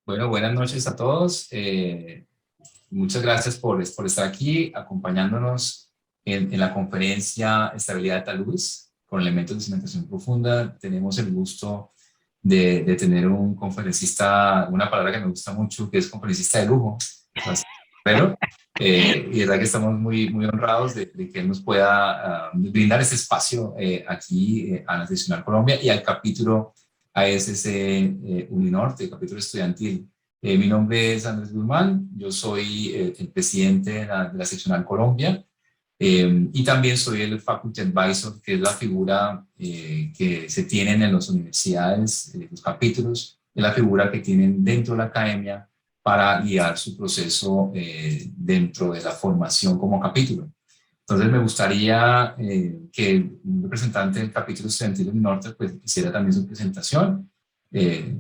Bueno, buenas noches a todos. Muchas gracias por estar aquí acompañándonos en la conferencia Estabilidad de Taluz con elementos de cimentación profunda. Tenemos el gusto de tener un conferencista, una palabra que me gusta mucho, que es conferencista de lujo, pero y es verdad que estamos muy honrados de que él nos pueda brindar este espacio aquí a Nacional Colombia y al capítulo ASC Uninorte, capítulo estudiantil. Mi nombre es Andrés Guzmán, yo soy el presidente de la Seccional Colombia y también soy el Faculty Advisor, que es la figura que se tienen en las universidades, los capítulos, es la figura que tienen dentro de la academia para guiar su proceso dentro de la formación como capítulo. Entonces me gustaría que un representante del capítulo estudiantil del norte pues hiciera también su presentación,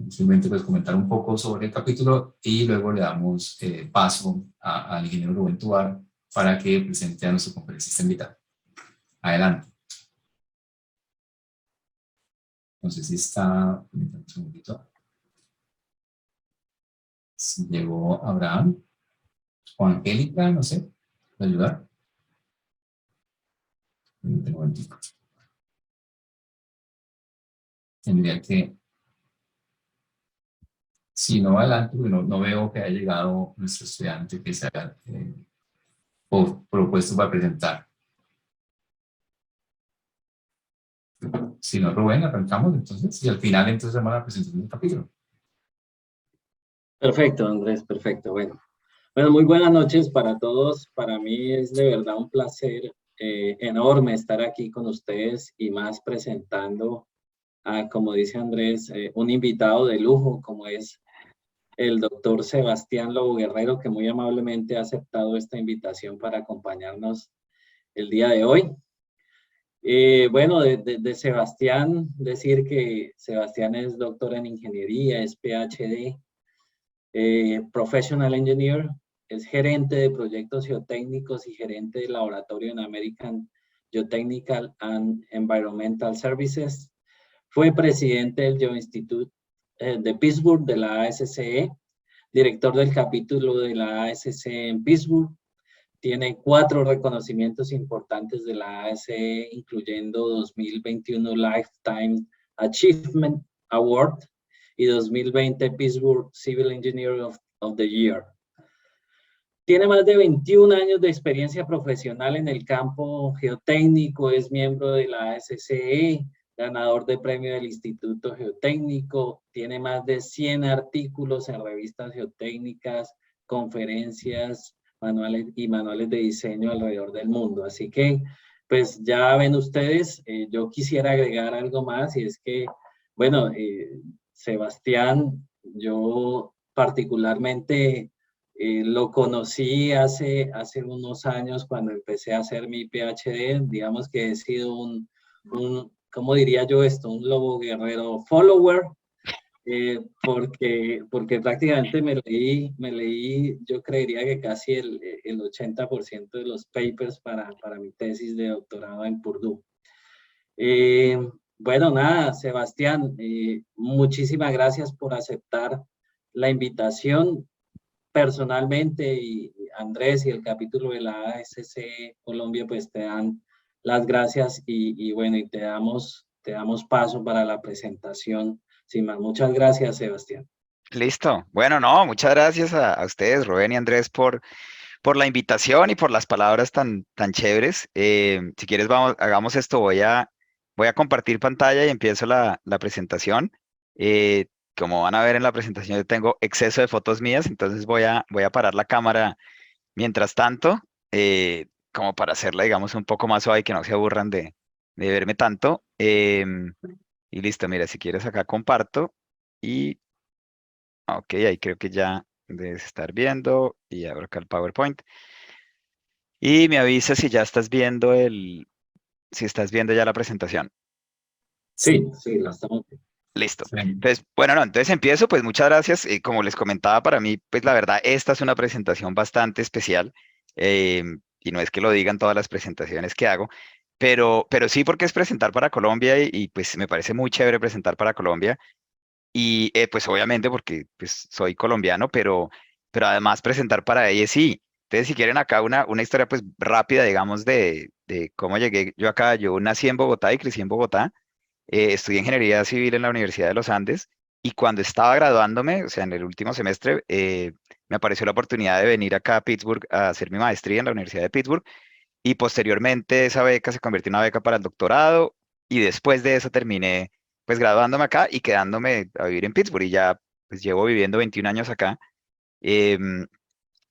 simplemente pues comentar un poco sobre el capítulo y luego le damos paso al ingeniero Rubén Tubar para que presente a nuestro conferencista invitado. Adelante. No sé si está, un segundito. Si llegó Abraham o Angélica, no sé, ¿puede ayudar? Un momentico. Tendría que, si no adelante, porque no veo que haya llegado nuestro estudiante que se haya propuesto para presentar. Si no, Rubén, arrancamos entonces y al final entonces hacemos la presentación del capítulo. Perfecto, Andrés, perfecto. Bueno, muy buenas noches para todos. Para mí es de verdad un placer enorme estar aquí con ustedes y más presentando a, como dice Andrés, un invitado de lujo como es el doctor Sebastián Lobo Guerrero, que muy amablemente ha aceptado esta invitación para acompañarnos el día de hoy. Bueno, de Sebastián, decir que Sebastián es doctor en ingeniería, es PhD, Professional Engineer, es gerente de proyectos geotécnicos y gerente de laboratorio en American Geotechnical and Environmental Services. Fue presidente del Geoinstitute de Pittsburgh de la ASCE, director del capítulo de la ASCE en Pittsburgh. Tiene 4 reconocimientos importantes de la ASCE, incluyendo 2021 Lifetime Achievement Award y 2020 Pittsburgh Civil Engineer of the Year. Tiene más de 21 años de experiencia profesional en el campo geotécnico, es miembro de la ASCE, ganador de premio del Instituto Geotécnico, tiene más de 100 artículos en revistas geotécnicas, conferencias, manuales de diseño alrededor del mundo. Así que, pues ya ven ustedes, yo quisiera agregar algo más y es que, bueno, Sebastián, yo particularmente lo conocí hace unos años cuando empecé a hacer mi PhD. Digamos que he sido ¿cómo diría yo esto? Un lobo guerrero follower, porque prácticamente me leí, yo creería que casi el 80% de los papers para mi tesis de doctorado en Purdue. Bueno, nada, Sebastián, muchísimas gracias por aceptar la invitación. Personalmente, y Andrés y el capítulo de la ASC Colombia, pues te dan las gracias y bueno, y te damos paso para la presentación. Sin más, muchas gracias, Sebastián. Listo. Bueno, no, muchas gracias a ustedes, Rubén y Andrés, por la invitación y por las palabras tan chéveres. Si quieres, hagamos esto. Voy a compartir pantalla y empiezo la presentación. Como van a ver en la presentación, yo tengo exceso de fotos mías, entonces voy a parar la cámara mientras tanto, como para hacerla, digamos, un poco más suave y que no se aburran de verme tanto. Y listo, mira, si quieres acá comparto y, ok, ahí creo que ya debes estar viendo y abro acá el PowerPoint. Y me avisa si ya estás viendo si estás viendo ya la presentación. Sí, la estamos viendo. Listo. Entonces, bueno, no, entonces empiezo, pues muchas gracias. Como les comentaba, para mí, pues la verdad, esta es una presentación bastante especial. Y no es que lo digan todas las presentaciones que hago, pero sí porque es presentar para Colombia y pues me parece muy chévere presentar para Colombia. y pues obviamente porque pues soy colombiano, pero además presentar para ASI. Entonces, si quieren acá una historia pues rápida, digamos, de cómo llegué yo acá. Yo nací en Bogotá y crecí en Bogotá. Estudié ingeniería civil en la Universidad de los Andes y cuando estaba graduándome, o sea, en el último semestre, me apareció la oportunidad de venir acá a Pittsburgh a hacer mi maestría en la Universidad de Pittsburgh y posteriormente esa beca se convirtió en una beca para el doctorado y después de eso terminé pues graduándome acá y quedándome a vivir en Pittsburgh y ya pues llevo viviendo 21 años acá. Em,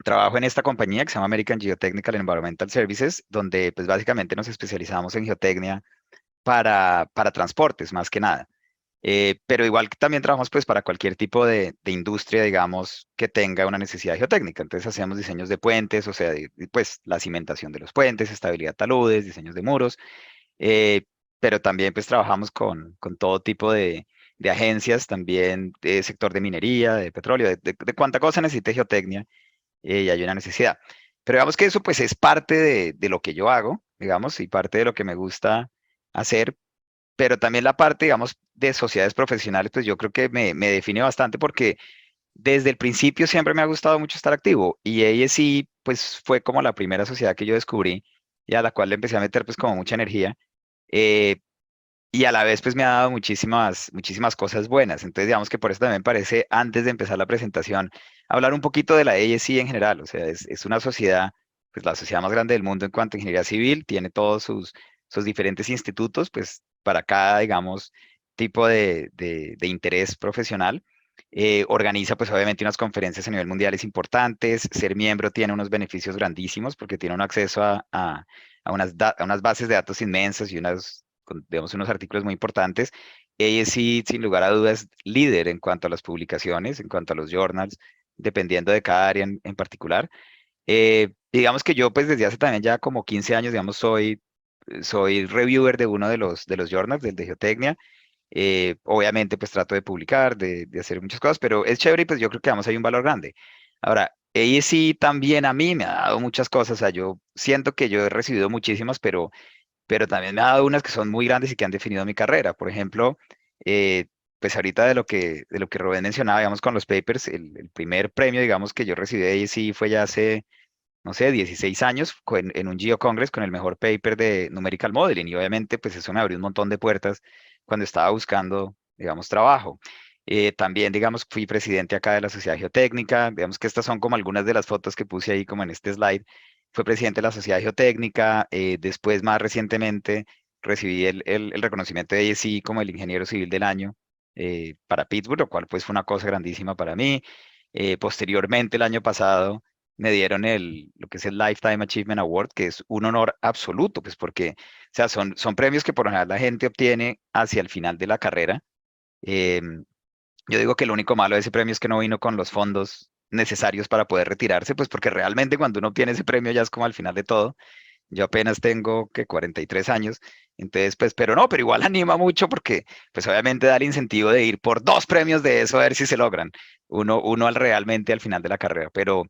Trabajo en esta compañía que se llama American Geotechnical and Environmental Services, donde pues básicamente nos especializamos en geotecnia para transportes más que nada. Pero igual que también trabajamos pues para cualquier tipo de industria, digamos, que tenga una necesidad geotécnica. Entonces hacemos diseños de puentes, o sea, pues la cimentación de los puentes, estabilidad taludes, diseños de muros, eh, pero también pues trabajamos con todo tipo de agencias, también de sector de minería, de petróleo, de cuánta cosa necesite geotecnia, y hay una necesidad. Pero digamos que eso pues es parte de lo que yo hago, digamos, y parte de lo que me gusta hacer, pero también la parte, digamos, de sociedades profesionales, pues yo creo que me define bastante porque desde el principio siempre me ha gustado mucho estar activo y ASI pues fue como la primera sociedad que yo descubrí y a la cual le empecé a meter pues como mucha energía, eh, y a la vez pues me ha dado muchísimas cosas buenas. Entonces digamos que por eso también me parece, antes de empezar la presentación, hablar un poquito de la ASI en general. O sea, es una sociedad, pues la sociedad más grande del mundo en cuanto a ingeniería civil, tiene todos sus diferentes institutos, pues para cada, digamos, tipo de interés profesional. Organiza pues obviamente unas conferencias a nivel mundial es importantes. Ser miembro tiene unos beneficios grandísimos porque tiene un acceso a unas bases de datos inmensas y digamos, unos artículos muy importantes. Ella sí, sin lugar a dudas, líder en cuanto a las publicaciones, en cuanto a los journals, dependiendo de cada área en particular. Digamos que yo, pues desde hace también ya como 15 años, digamos, soy reviewer de uno de los journals, del de Geotecnia. Obviamente, pues trato de publicar, de hacer muchas cosas, pero es chévere y pues yo creo que vamos, hay un valor grande. Ahora, ella sí también a mí me ha dado muchas cosas. O sea, yo siento que yo he recibido muchísimas, pero también me ha dado unas que son muy grandes y que han definido mi carrera. Por ejemplo, eh, pues ahorita de lo que Rubén mencionaba, digamos, con los papers, el primer premio, digamos, que yo recibí de AEC fue ya hace, no sé, 16 años, en un Geo Congress con el mejor paper de Numerical Modeling. Y obviamente, pues eso me abrió un montón de puertas cuando estaba buscando, digamos, trabajo. También, digamos, fui presidente acá de la Sociedad Geotécnica. Digamos que estas son como algunas de las fotos que puse ahí como en este slide. Fue presidente de la Sociedad Geotécnica. Después, más recientemente, recibí el reconocimiento de ASI como el ingeniero civil del año, para Pittsburgh, lo cual pues fue una cosa grandísima para mí. Posteriormente, el año pasado, me dieron lo que es el Lifetime Achievement Award, que es un honor absoluto, pues porque, o sea, son premios que por lo general la gente obtiene hacia el final de la carrera. Em, yo digo que lo único malo de ese premio es que no vino con los fondos necesarios para poder retirarse, pues porque realmente cuando uno obtiene ese premio ya es como al final de todo. Yo apenas tengo que 43 años, entonces pues, pero no, pero igual anima mucho porque pues obviamente da el incentivo de ir por dos premios de eso a ver si se logran, uno realmente al final de la carrera, pero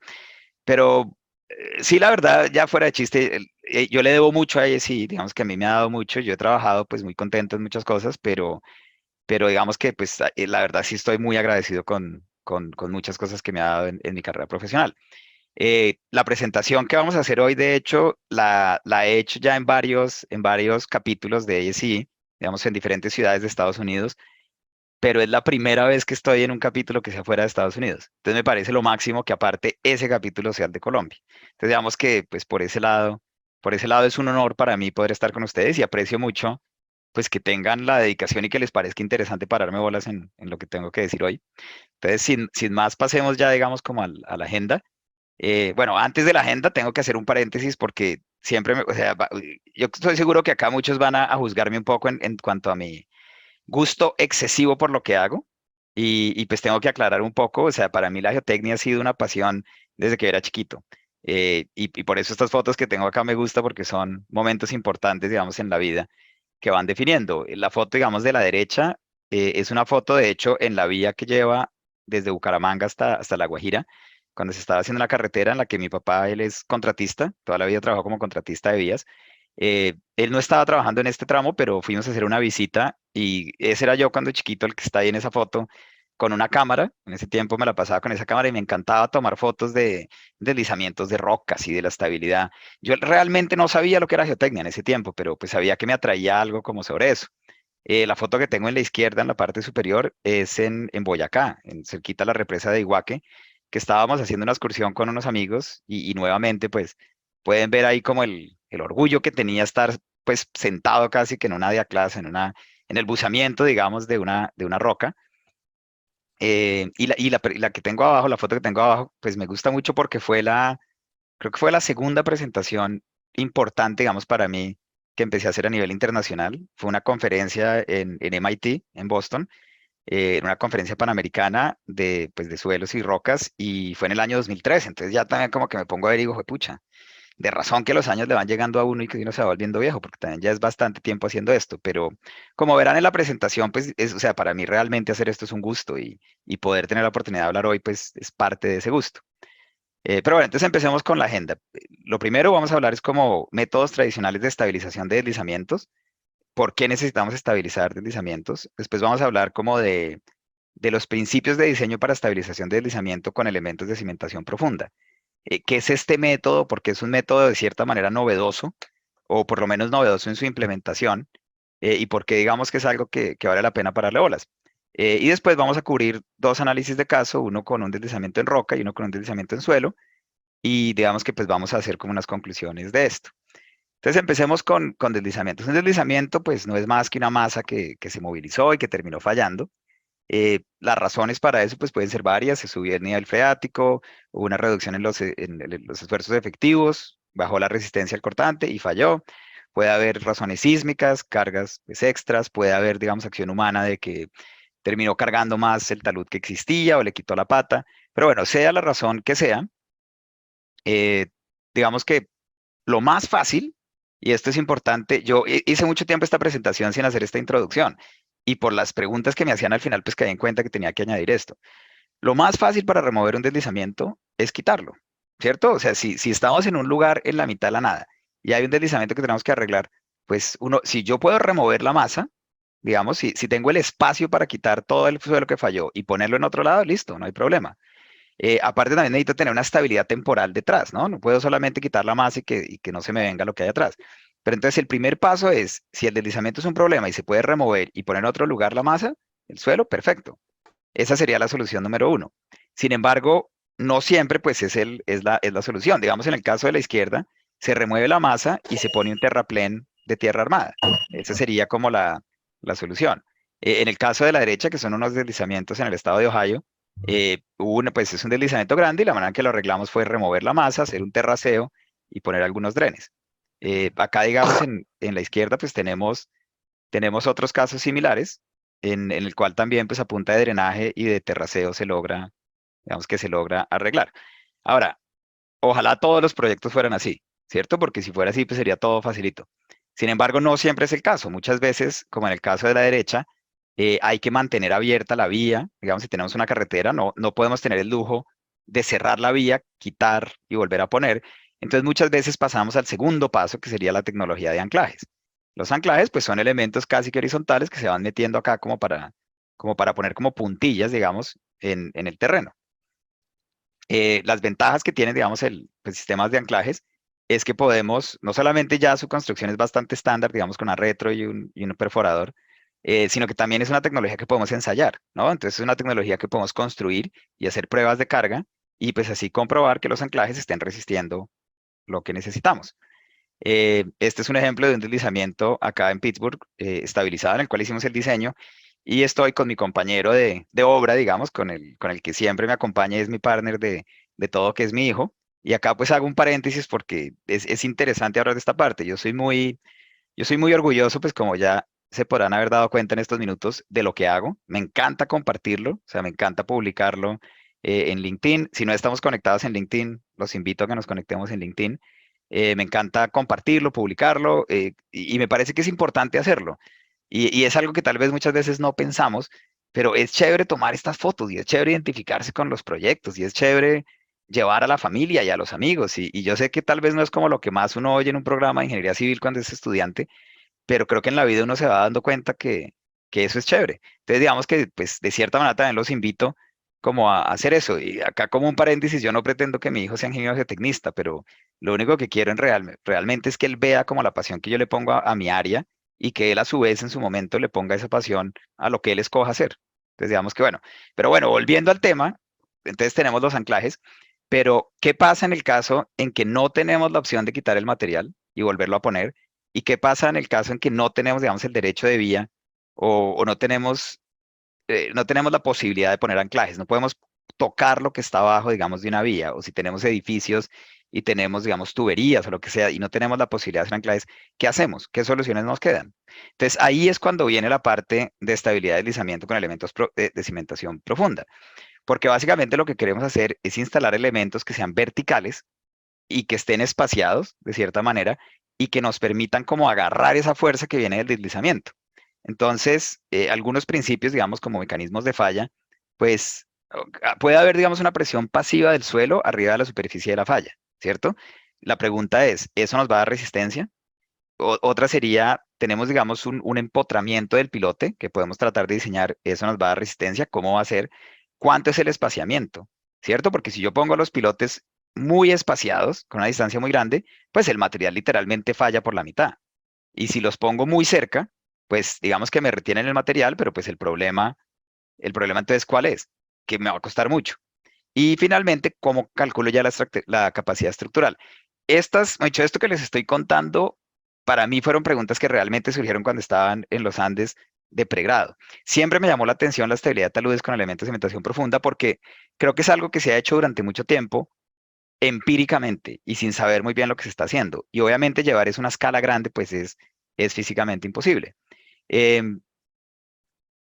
sí, la verdad, ya fuera de chiste, yo le debo mucho a ella, sí, digamos que a mí me ha dado mucho. Yo he trabajado pues muy contento en muchas cosas, pero digamos que pues la verdad sí estoy muy agradecido con muchas cosas que me ha dado en mi carrera profesional. La presentación que vamos a hacer hoy, de hecho, la he hecho ya en varios capítulos de ASI, digamos, en diferentes ciudades de Estados Unidos, pero es la primera vez que estoy en un capítulo que sea fuera de Estados Unidos. Entonces me parece lo máximo que aparte ese capítulo sea el de Colombia. Entonces digamos que pues por ese lado es un honor para mí poder estar con ustedes y aprecio mucho pues que tengan la dedicación y que les parezca interesante pararme bolas en lo que tengo que decir hoy. Entonces, sin más, pasemos ya, digamos, como a la agenda. Bueno, antes de la agenda tengo que hacer un paréntesis porque siempre, o sea, yo estoy seguro que acá muchos van a juzgarme un poco en cuanto a mi gusto excesivo por lo que hago y pues tengo que aclarar un poco. O sea, para mí la geotecnia ha sido una pasión desde que era chiquito. Y por eso estas fotos que tengo acá me gusta porque son momentos importantes, digamos, en la vida que van definiendo. La foto, digamos, de la derecha, es una foto, de hecho, en la vía que lleva desde Bucaramanga hasta La Guajira, cuando se estaba haciendo la carretera en la que mi papá, él es contratista, toda la vida trabajó como contratista de vías. Él no estaba trabajando en este tramo, pero fuimos a hacer una visita y ese era yo cuando chiquito, el que está ahí en esa foto, con una cámara. En ese tiempo me la pasaba con esa cámara y me encantaba tomar fotos de deslizamientos de rocas y de la estabilidad. Yo realmente no sabía lo que era geotecnia en ese tiempo, pero pues sabía que me atraía algo como sobre eso. La foto que tengo en la izquierda, en la parte superior, es en Boyacá, en cerquita a la represa de Iguaque, que estábamos haciendo una excursión con unos amigos y nuevamente, pues, pueden ver ahí como el orgullo que tenía estar, pues, sentado casi que en una diaclase, en el buceamiento, digamos, de una roca. Y la que tengo abajo, la foto que tengo abajo, pues me gusta mucho porque creo que fue la segunda presentación importante, digamos, para mí que empecé a hacer a nivel internacional. Fue una conferencia en MIT, en Boston, en una conferencia panamericana pues, de suelos y rocas, y fue en el año 2013. Entonces ya también como que me pongo a ver y digo, pucha, de razón que los años le van llegando a uno y que uno se va volviendo viejo, porque también ya es bastante tiempo haciendo esto. Pero como verán en la presentación, pues, o sea, para mí realmente hacer esto es un gusto y poder tener la oportunidad de hablar hoy, pues, es parte de ese gusto. Pero bueno, entonces empecemos con la agenda. Lo primero vamos a hablar es como métodos tradicionales de estabilización de deslizamientos. ¿Por qué necesitamos estabilizar deslizamientos? Después vamos a hablar como de los principios de diseño para estabilización de deslizamiento con elementos de cimentación profunda. ¿Qué es este método? Porque es un método de cierta manera novedoso, o por lo menos novedoso en su implementación, y porque digamos que es algo que vale la pena pararle bolas. Y después vamos a cubrir dos análisis de caso, uno con un deslizamiento en roca y uno con un deslizamiento en suelo, y digamos que pues vamos a hacer como unas conclusiones de esto. Entonces empecemos con deslizamientos. Un deslizamiento pues no es más que una masa que se movilizó y que terminó fallando. Las razones para eso pues pueden ser varias: se subió el nivel freático, hubo una reducción en los esfuerzos efectivos, bajó la resistencia al cortante y falló. Puede haber razones sísmicas, cargas pues, extras, puede haber, digamos, acción humana de que terminó cargando más el talud que existía o le quitó la pata. Pero bueno, sea la razón que sea, eh, digamos que lo más fácil, y esto es importante, yo hice mucho tiempo esta presentación sin hacer esta introducción, y por las preguntas que me hacían al final, pues caí en cuenta que tenía que añadir esto. Lo más fácil para remover un deslizamiento es quitarlo, ¿cierto? O sea, si estamos en un lugar en la mitad de la nada y hay un deslizamiento que tenemos que arreglar, pues si yo puedo remover la masa, digamos, si tengo el espacio para quitar todo el suelo que falló y ponerlo en otro lado, listo, no hay problema. Aparte también necesito tener una estabilidad temporal detrás, ¿no? No puedo solamente quitar la masa y que no se me venga lo que hay atrás. Pero entonces el primer paso es, si el deslizamiento es un problema y se puede remover y poner en otro lugar la masa, el suelo, perfecto. Esa sería la solución número uno. Sin embargo, no siempre pues es la solución. Digamos, en el caso de la izquierda, se remueve la masa y se pone un terraplén de tierra armada. Esa sería como la solución. En el caso de la derecha, que son unos deslizamientos en el estado de Ohio, pues es un deslizamiento grande y la manera en que lo arreglamos fue remover la masa, hacer un terraceo y poner algunos drenes. Acá, digamos, en la izquierda, pues tenemos otros casos similares en el cual también, pues a punta de drenaje y de terraceo se logra, digamos que se logra arreglar. Ahora, ojalá todos los proyectos fueran así, ¿cierto? Porque si fuera así, pues sería todo facilito. Sin embargo, no siempre es el caso. Muchas veces, como en el caso de la derecha, hay que mantener abierta la vía. Digamos, si tenemos una carretera, no podemos tener el lujo de cerrar la vía, quitar y volver a poner. Entonces, muchas veces pasamos al segundo paso, que sería la tecnología de anclajes. Los anclajes, pues, son elementos casi que horizontales que se van metiendo acá como para poner como puntillas, digamos, en el terreno. Las ventajas que tienen, digamos, pues, sistemas de anclajes es que podemos, no solamente ya su construcción es bastante estándar, digamos, con una retro y un perforador, sino que también es una tecnología que podemos ensayar, ¿no? Entonces es una tecnología que podemos construir y hacer pruebas de carga y pues así comprobar que los anclajes estén resistiendo lo que necesitamos. Este es un ejemplo de un deslizamiento acá en Pittsburgh, estabilizado, en el cual hicimos el diseño, y estoy con mi compañero de obra, digamos, con el que siempre me acompaña, es mi partner de todo, que es mi hijo. Y acá pues hago un paréntesis porque es interesante hablar de esta parte. Yo soy muy orgulloso, pues como ya se podrán haber dado cuenta en estos minutos, de lo que hago. Me encanta compartirlo, o sea, me encanta publicarlo en LinkedIn. Si no estamos conectados en LinkedIn, los invito a que nos conectemos en LinkedIn. Me encanta compartirlo, publicarlo, y me parece que es importante hacerlo. Y es algo que tal vez muchas veces no pensamos, pero es chévere tomar estas fotos y es chévere identificarse con los proyectos y es chévere llevar a la familia y a los amigos. Y yo sé que tal vez no es como lo que más uno oye en un programa de ingeniería civil cuando es estudiante, pero creo que en la vida uno se va dando cuenta que eso es chévere. Entonces, digamos que, pues, de cierta manera también los invito como a hacer eso. Y acá como un paréntesis, yo no pretendo que mi hijo sea ingeniero geotecnista, pero lo único que quiero realmente es que él vea como la pasión que yo le pongo a mi área y que él a su vez en su momento le ponga esa pasión a lo que él escoja hacer. Entonces, digamos que bueno, pero bueno, volviendo al tema, entonces tenemos los anclajes, pero ¿qué pasa en el caso en que no tenemos la opción de quitar el material y volverlo a poner? ¿Y qué pasa en el caso en que no tenemos, digamos, el derecho de vía o no tenemos la posibilidad de poner anclajes? No podemos tocar lo que está abajo, digamos, de una vía, o si tenemos edificios y tenemos, digamos, tuberías o lo que sea, y no tenemos la posibilidad de hacer anclajes, ¿qué hacemos? ¿Qué soluciones nos quedan? Entonces, ahí es cuando viene la parte de estabilidad de deslizamiento con elementos de cimentación profunda, porque básicamente lo que queremos hacer es instalar elementos que sean verticales y que estén espaciados de cierta manera y que nos permitan como agarrar esa fuerza que viene del deslizamiento. Entonces, algunos principios, digamos, como mecanismos de falla, pues puede haber, digamos, una presión pasiva del suelo arriba de la superficie de la falla, ¿cierto? La pregunta es, ¿eso nos va a dar resistencia? Otra sería, tenemos, digamos, un empotramiento del pilote que podemos tratar de diseñar, ¿eso nos va a dar resistencia? ¿Cómo va a ser? ¿Cuánto es el espaciamiento? ¿Cierto? Porque si yo pongo los pilotes muy espaciados, con una distancia muy grande, pues el material literalmente falla por la mitad. Y si los pongo muy cerca, pues digamos que me retienen el material, pero pues el problema entonces, ¿cuál es? Que me va a costar mucho. Y finalmente, ¿cómo calculo ya la capacidad estructural? Mucho de esto que les estoy contando, para mí fueron preguntas que realmente surgieron cuando estaban en los Andes de pregrado. Siempre me llamó la atención la estabilidad de taludes con elementos de cimentación profunda porque creo que es algo que se ha hecho durante mucho tiempo empíricamente y sin saber muy bien lo que se está haciendo. Y obviamente llevar eso a una escala grande, pues es físicamente imposible. Em,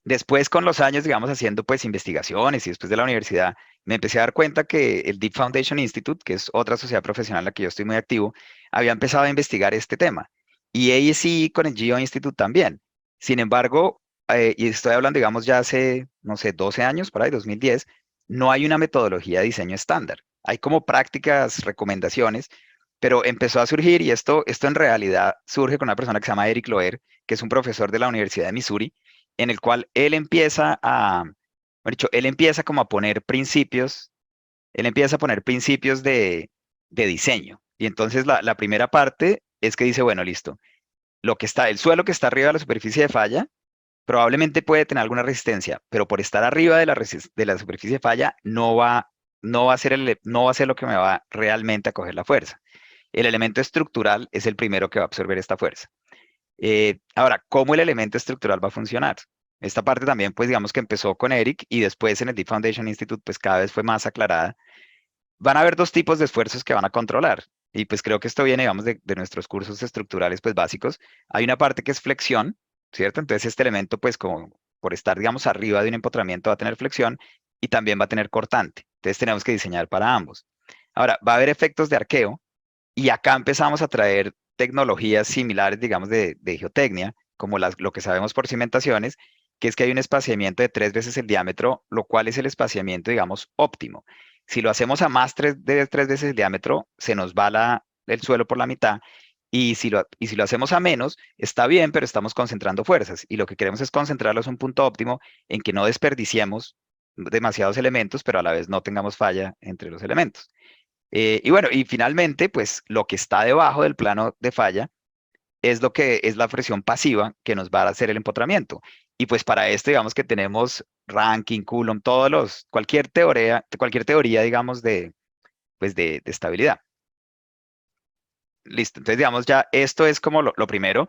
Después, con los años, digamos, haciendo pues investigaciones y después de la universidad, me empecé a dar cuenta que el Deep Foundation Institute, que es otra sociedad profesional en la que yo estoy muy activo, había empezado a investigar este tema. Y AEC con el Geo Institute también. Sin embargo, y estoy hablando, digamos, ya hace, no sé, 12 años, por ahí, 2010, no hay una metodología de diseño estándar. Hay como prácticas, recomendaciones, pero empezó a surgir y esto en realidad surge con una persona que se llama Eric Loer, que es un profesor de la Universidad de Missouri en el cual mejor dicho, él empieza como a poner principios, él empieza a poner principios de diseño. Y entonces la primera parte es que dice, bueno, listo, el suelo que está arriba de la superficie de falla probablemente puede tener alguna resistencia, pero por estar arriba de la superficie de falla no va a ser lo que me va realmente a coger la fuerza. El elemento estructural es el primero que va a absorber esta fuerza. Ahora, ¿cómo el elemento estructural va a funcionar? Esta parte también, pues digamos que empezó con Eric y después en el Deep Foundation Institute, pues cada vez fue más aclarada. Van a haber dos tipos de esfuerzos que van a controlar. Y pues creo que esto viene, digamos, de nuestros cursos estructurales, pues básicos. Hay una parte que es flexión, ¿cierto? Entonces este elemento, pues como por estar, digamos, arriba de un empotramiento va a tener flexión y también va a tener cortante. Entonces tenemos que diseñar para ambos. Ahora, va a haber efectos de arqueo y acá empezamos a traer tecnologías similares, digamos, de geotecnia, como lo que sabemos por cimentaciones, que es que hay un espaciamiento de 3 veces el diámetro, lo cual es el espaciamiento, digamos, óptimo. Si lo hacemos a más de 3 veces el diámetro, se nos va el suelo por la mitad. Y si lo hacemos a menos, está bien, pero estamos concentrando fuerzas. Y lo que queremos es concentrarlos a un punto óptimo en que no desperdiciemos demasiados elementos, pero a la vez no tengamos falla entre los elementos. Y bueno, y finalmente, pues lo que está debajo del plano de falla es lo que es la presión pasiva que nos va a hacer el empotramiento. Y pues para esto, digamos que tenemos Rankine, Coulomb, cualquier teoría, digamos, pues de estabilidad. Listo, entonces digamos ya esto es como lo primero.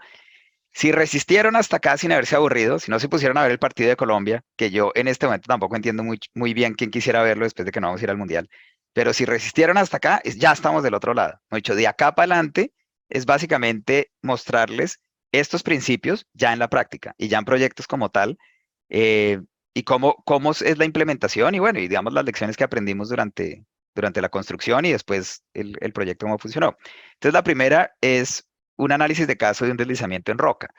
Si resistieron hasta acá sin haberse aburrido, si no se pusieron a ver el partido de Colombia, que yo en este momento tampoco entiendo muy bien quién quisiera verlo después de que no vamos a ir al Mundial, pero si resistieron hasta acá, ya estamos del otro lado. Lo dicho, de acá para adelante es básicamente mostrarles estos principios ya en la práctica y ya en proyectos como tal, eh, y cómo es la implementación y bueno, y digamos las lecciones que aprendimos durante la construcción y después el proyecto cómo funcionó. Entonces la primera es un análisis de caso de un deslizamiento en roca.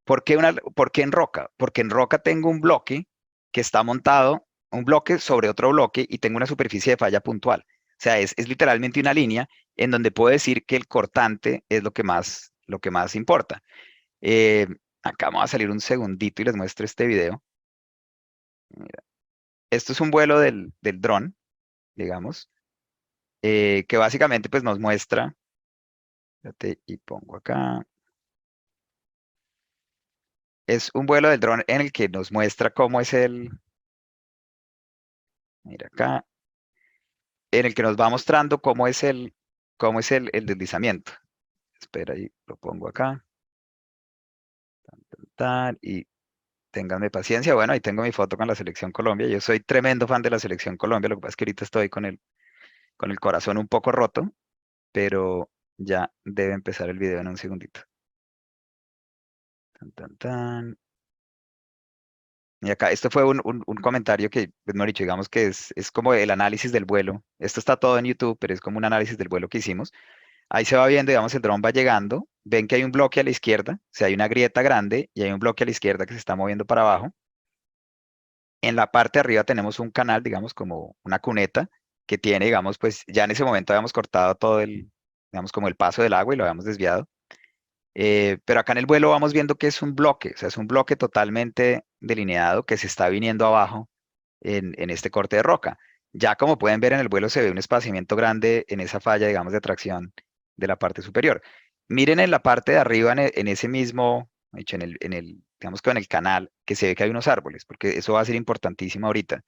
¿Por qué en roca? Porque en roca tengo un bloque que está montado, un bloque sobre otro bloque y tengo una superficie de falla puntual. O sea, es literalmente una línea en donde puedo decir que el cortante es lo que más importa. Eh, Acá vamos a salir un segundito y les muestro este video. Mira, esto es un vuelo del dron, digamos, que básicamente pues nos muestra, espérate, y pongo acá, es un vuelo del dron en el que nos muestra cómo es mira acá, en el que nos va mostrando cómo es el deslizamiento. Espera, ahí lo pongo acá, y ténganme paciencia. Bueno, ahí tengo mi foto con la Selección Colombia. Yo soy tremendo fan de la Selección Colombia, lo que pasa es que ahorita estoy con el corazón un poco roto, pero ya debe empezar el video en un segundito. Tan, tan, tan. Y acá, esto fue un comentario que, pues, mejor dicho, digamos que es como el análisis del vuelo. Esto está todo en YouTube, pero es como un análisis del vuelo que hicimos. Ahí se va viendo, digamos, el dron va llegando. Ven que hay un bloque a la izquierda, o sea, hay una grieta grande y hay un bloque a la izquierda que se está moviendo para abajo. En la parte de arriba tenemos un canal, digamos, como una cuneta que tiene, digamos, pues ya en ese momento habíamos cortado todo digamos, como el paso del agua y lo habíamos desviado. Pero acá en el vuelo vamos viendo que es un bloque, o sea, es un bloque totalmente delineado que se está viniendo abajo en este corte de roca. Ya como pueden ver en el vuelo se ve un espaciamiento grande en esa falla, digamos, de tracción de la parte superior. Miren en la parte de arriba, en ese mismo, dicho, digamos que en el canal, que se ve que hay unos árboles, porque eso va a ser importantísimo ahorita.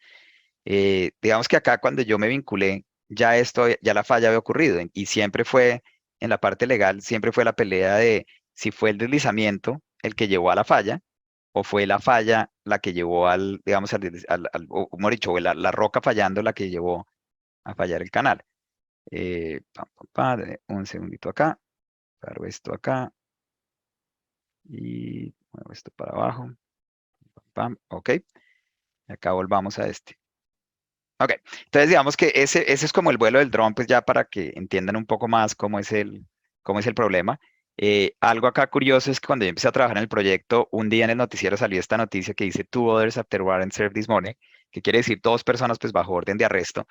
Digamos que acá cuando yo me vinculé, ya la falla había ocurrido y siempre fue, en la parte legal, siempre fue la pelea de si fue el deslizamiento el que llevó a la falla o fue la falla la que llevó digamos, o mejor dicho, la roca fallando la que llevó a fallar el canal. Deme un segundito acá, paro esto acá y muevo esto para abajo. Ok, y acá volvamos a este. Ok, entonces digamos que ese es como el vuelo del dron, pues ya para que entiendan un poco más cómo es el problema. Algo acá curioso es que cuando yo empecé a trabajar en el proyecto, un día en el noticiero salió esta noticia que dice two others after warrant served this morning, que quiere decir dos personas pues bajo orden de arresto.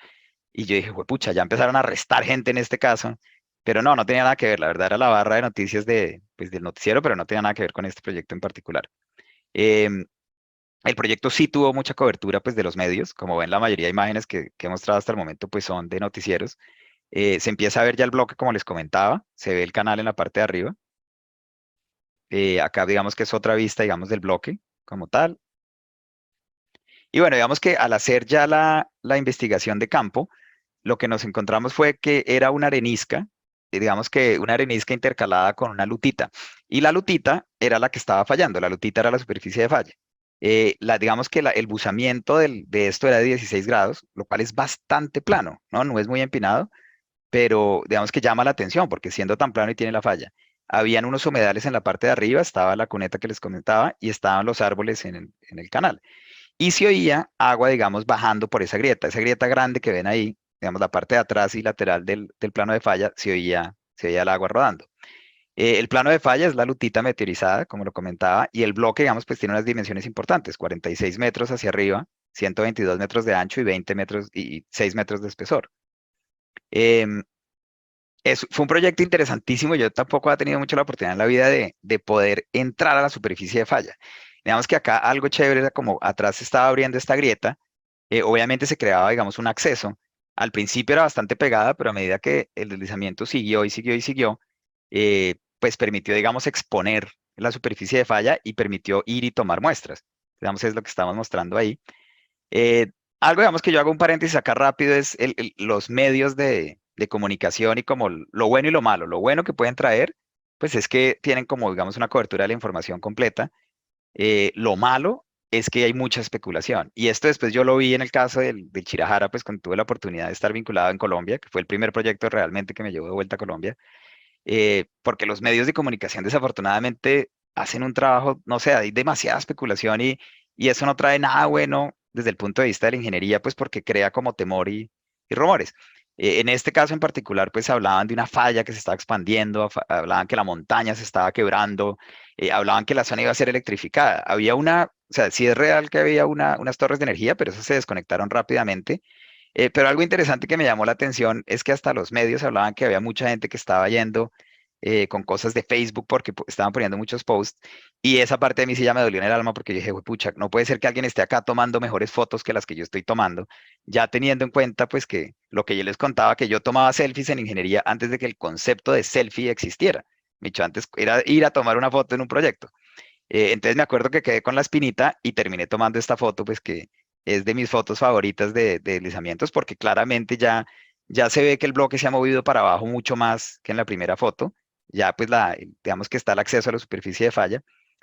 Y yo dije, pucha, ya empezaron a arrestar gente en este caso, pero no, no tenía nada que ver, la verdad era la barra de noticias pues, del noticiero, pero no tenía nada que ver con este proyecto en particular. Em, el proyecto sí tuvo mucha cobertura pues, de los medios, como ven la mayoría de imágenes que he mostrado hasta el momento pues, son de noticieros. Se empieza a ver ya el bloque como les comentaba, se ve el canal en la parte de arriba. Acá digamos que es otra vista, digamos, del bloque como tal. Y bueno, digamos que al hacer ya la investigación de campo, lo que nos encontramos fue que era una arenisca, digamos que una arenisca intercalada con una lutita. Y la lutita era la que estaba fallando, la lutita era la superficie de falla. Digamos que el buzamiento de esto era de 16 grados, lo cual es bastante plano, ¿no? No es muy empinado, pero digamos que llama la atención porque siendo tan plano y tiene la falla. Habían unos humedales en la parte de arriba, estaba la cuneta que les comentaba y estaban los árboles en el canal. Y se oía agua, digamos, bajando por esa grieta grande que ven ahí, digamos, la parte de atrás y lateral del plano de falla, se oía el agua rodando. El plano de falla es la lutita meteorizada, como lo comentaba, y el bloque, digamos, pues tiene unas dimensiones importantes, 46 metros hacia arriba, 122 metros de ancho y 20 metros y 6 metros de espesor. Em, fue un proyecto interesantísimo, yo tampoco he tenido mucho la oportunidad en la vida de poder entrar a la superficie de falla. Digamos que acá algo chévere era como atrás se estaba abriendo esta grieta, obviamente se creaba, digamos, un acceso. Al principio era bastante pegada, pero a medida que el deslizamiento siguió y siguió y siguió, pues permitió, digamos, exponer la superficie de falla y permitió ir y tomar muestras. Digamos, es lo que estamos mostrando ahí. Eh, Algo, digamos, que yo hago un paréntesis acá rápido es los medios de comunicación y como lo bueno y lo malo. Lo bueno que pueden traer, pues es que tienen como, digamos, una cobertura de la información completa. Lo malo es que hay mucha especulación. Y esto después yo lo vi en el caso del Chirajara, pues cuando tuve la oportunidad de estar vinculado en Colombia, que fue el primer proyecto realmente que me llevó de vuelta a Colombia, porque los medios de comunicación desafortunadamente hacen un trabajo, no sé, hay demasiada especulación y eso no trae nada bueno desde el punto de vista de la ingeniería, pues porque crea como temor y rumores. En este caso en particular, pues hablaban de una falla que se estaba expandiendo, hablaban que la montaña se estaba quebrando, hablaban que la zona iba a ser electrificada. Había o sea, sí es real que había unas torres de energía, pero esas se desconectaron rápidamente. Pero algo interesante que me llamó la atención es que hasta los medios hablaban que había mucha gente que estaba yendo con cosas de Facebook porque estaban poniendo muchos posts. Y esa parte de mí sí ya me dolió en el alma porque yo dije, pucha, no puede ser que alguien esté acá tomando mejores fotos que las que yo estoy tomando, ya teniendo en cuenta pues que lo que yo les contaba, que yo tomaba selfies en ingeniería antes de que el concepto de selfie existiera. Dicho antes era ir a tomar una foto en un proyecto. Entonces me acuerdo que quedé con la espinita y terminé tomando esta foto, pues que es de mis fotos favoritas de deslizamientos, porque claramente ya se ve que el bloque se ha movido para abajo mucho más que en la primera foto. Ya pues digamos que está el acceso a la superficie de falla.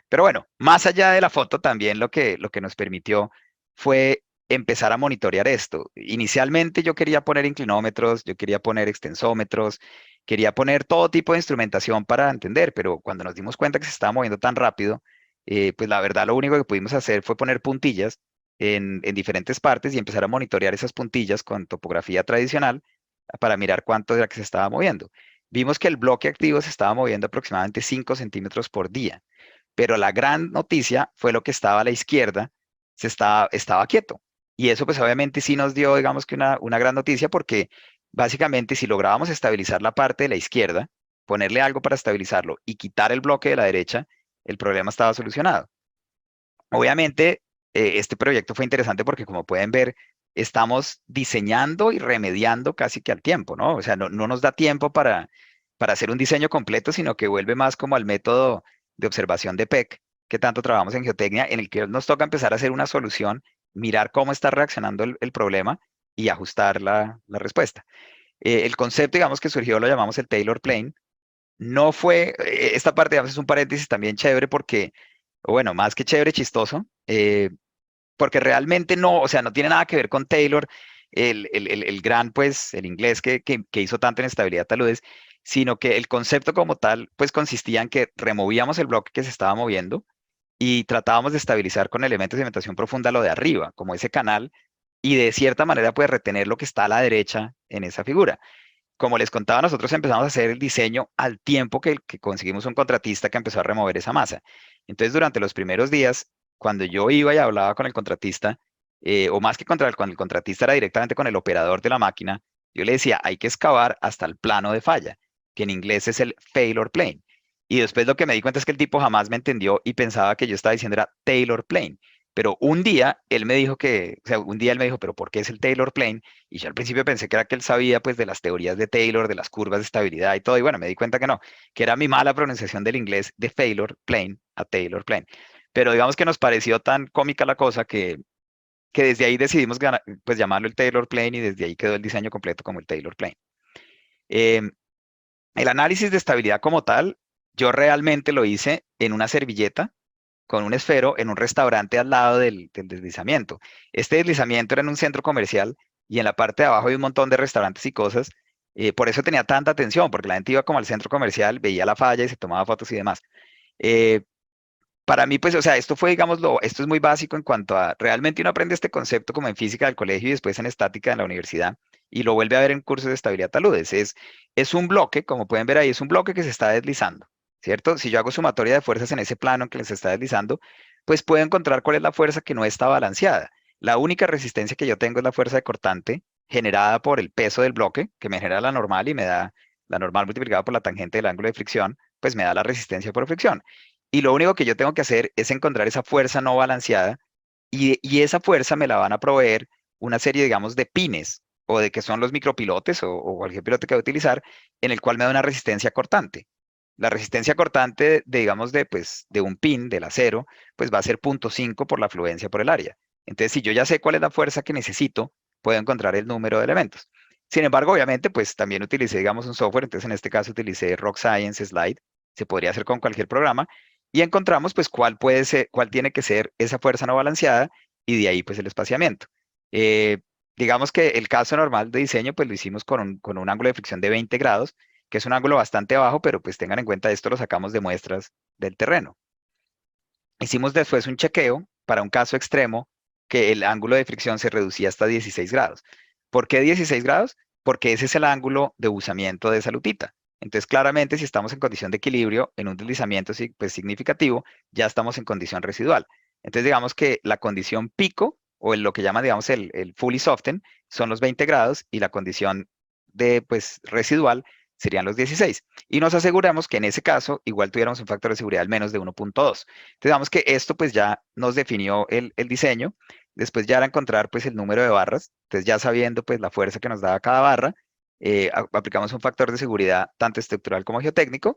Pero bueno, más allá de la foto, también lo que nos permitió fue empezar a monitorear esto. Inicialmente yo quería poner inclinómetros, yo quería poner extensómetros, quería poner todo tipo de instrumentación para entender, pero cuando nos dimos cuenta que se estaba moviendo tan rápido, pues la verdad lo único que pudimos hacer fue poner puntillas en diferentes partes y empezar a monitorear esas puntillas con topografía tradicional para mirar cuánto era que se estaba moviendo. Vimos que el bloque activo se estaba moviendo aproximadamente 5 centímetros por día, pero la gran noticia fue lo que estaba a la izquierda, estaba quieto. Y eso pues obviamente sí nos dio, digamos que una gran noticia porque básicamente si lográbamos estabilizar la parte de la izquierda, ponerle algo para estabilizarlo y quitar el bloque de la derecha, el problema estaba solucionado. Obviamente, este proyecto fue interesante porque, como pueden ver, estamos diseñando y remediando casi que al tiempo, ¿no? O sea, no nos da tiempo para hacer un diseño completo, sino que vuelve más como al método de observación de PEC, que tanto trabajamos en geotecnia, en el que nos toca empezar a hacer una solución, mirar cómo está reaccionando el problema y ajustar la respuesta. El concepto, digamos, que surgió lo llamamos el Taylor Plane. No fue, esta parte, digamos, es un paréntesis también chévere porque, o bueno, más que chévere, chistoso, porque realmente no, o sea, no tiene nada que ver con Taylor, el gran, pues, el inglés que hizo tanto en estabilidad taludes, sino que el concepto como tal, pues, consistía en que removíamos el bloque que se estaba moviendo y tratábamos de estabilizar con elementos de cimentación profunda lo de arriba, como ese canal, y de cierta manera, pues, retener lo que está a la derecha en esa figura. Como les contaba, nosotros empezamos a hacer el diseño al tiempo que conseguimos un contratista que empezó a remover esa masa. Entonces, durante los primeros días, cuando yo iba y hablaba con el contratista, o más que con el contratista era directamente con el operador de la máquina, yo le decía, hay que excavar hasta el plano de falla, que en inglés es el failure plane. Y después lo que me di cuenta es que el tipo jamás me entendió y pensaba que yo estaba diciendo era Taylor plane. Pero un día él me dijo o sea, un día él me dijo, pero ¿por qué es el Taylor plane? Y yo al principio pensé que era que él sabía pues de las teorías de Taylor, de las curvas de estabilidad y todo, y bueno, me di cuenta que no, que era mi mala pronunciación del inglés de failure plane a Taylor plane. Pero digamos que nos pareció tan cómica la cosa que desde ahí decidimos pues llamarlo el Taylor plane y desde ahí quedó el diseño completo como el Taylor plane. Em, el análisis de estabilidad como tal, yo realmente lo hice en una servilleta con un esfero en un restaurante al lado del deslizamiento. Este deslizamiento era en un centro comercial y en la parte de abajo hay un montón de restaurantes y cosas. Por eso tenía tanta atención, porque la gente iba como al centro comercial, veía la falla y se tomaba fotos y demás. Eh, para mí, pues, o sea, esto fue, digámoslo, esto es muy básico en cuanto a, realmente uno aprende este concepto como en física del colegio y después en estática en la universidad y lo vuelve a ver en cursos de estabilidad taludes. Es un bloque, como pueden ver ahí, es un bloque que se está deslizando, ¿cierto? Si yo hago sumatoria de fuerzas en ese plano en que se está deslizando, pues puedo encontrar cuál es la fuerza que no está balanceada. La única resistencia que yo tengo es la fuerza de cortante generada por el peso del bloque, que me genera la normal y me da la normal multiplicada por la tangente del ángulo de fricción, pues me da la resistencia por fricción. Y lo único que yo tengo que hacer es encontrar esa fuerza no balanceada y esa fuerza me la van a proveer una serie, digamos, de pines o de que son los micropilotes o cualquier pilote que voy a utilizar en el cual me da una resistencia cortante. La resistencia cortante digamos, pues, de un pin, del acero, pues va a ser 0.5 por la fluencia por el área. Entonces, si yo ya sé cuál es la fuerza que necesito, puedo encontrar el número de elementos. Sin embargo, obviamente, pues también utilicé, digamos, un software. Entonces, en este caso utilicé Rock Science Slide. Se podría hacer con cualquier programa y encontramos pues cuál puede ser, cuál tiene que ser esa fuerza no balanceada y de ahí pues el espaciamiento. Eh, digamos que el caso normal de diseño pues lo hicimos con un ángulo de fricción de 20 grados, que es un ángulo bastante bajo, pero pues tengan en cuenta esto lo sacamos de muestras del terreno. Hicimos después un chequeo para un caso extremo que el ángulo de fricción se reducía hasta 16 grados. ¿Por qué 16 grados? Porque ese es el ángulo de buzamiento de esa lutita. Entonces, claramente, si estamos en condición de equilibrio, en un deslizamiento pues, significativo, ya estamos en condición residual. Entonces, digamos que la condición pico, o lo que llaman, digamos, el fully soften, son los 20 grados, y la condición de, pues, residual serían los 16. Y nos aseguramos que en ese caso igual tuviéramos un factor de seguridad al menos de 1.2. Entonces, digamos que esto pues ya nos definió el diseño. Después ya era encontrar pues el número de barras. Entonces ya sabiendo pues la fuerza que nos daba cada barra, aplicamos un factor de seguridad tanto estructural como geotécnico.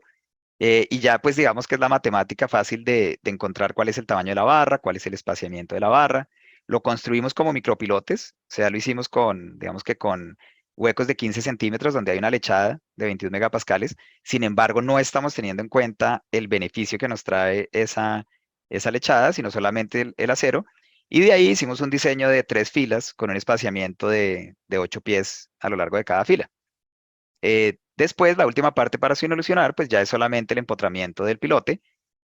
Y ya pues digamos que es la matemática fácil de encontrar cuál es el tamaño de la barra, cuál es el espaciamiento de la barra. Lo construimos como micropilotes, o sea, lo hicimos con, digamos que con huecos de 15 centímetros donde hay una lechada de 21 megapascales. Sin embargo, no estamos teniendo en cuenta el beneficio que nos trae esa lechada, sino solamente el acero. Y de ahí hicimos un diseño de 3 filas con un espaciamiento de 8 pies a lo largo de cada fila. Después, la última parte para solucionar, pues ya es solamente el empotramiento del pilote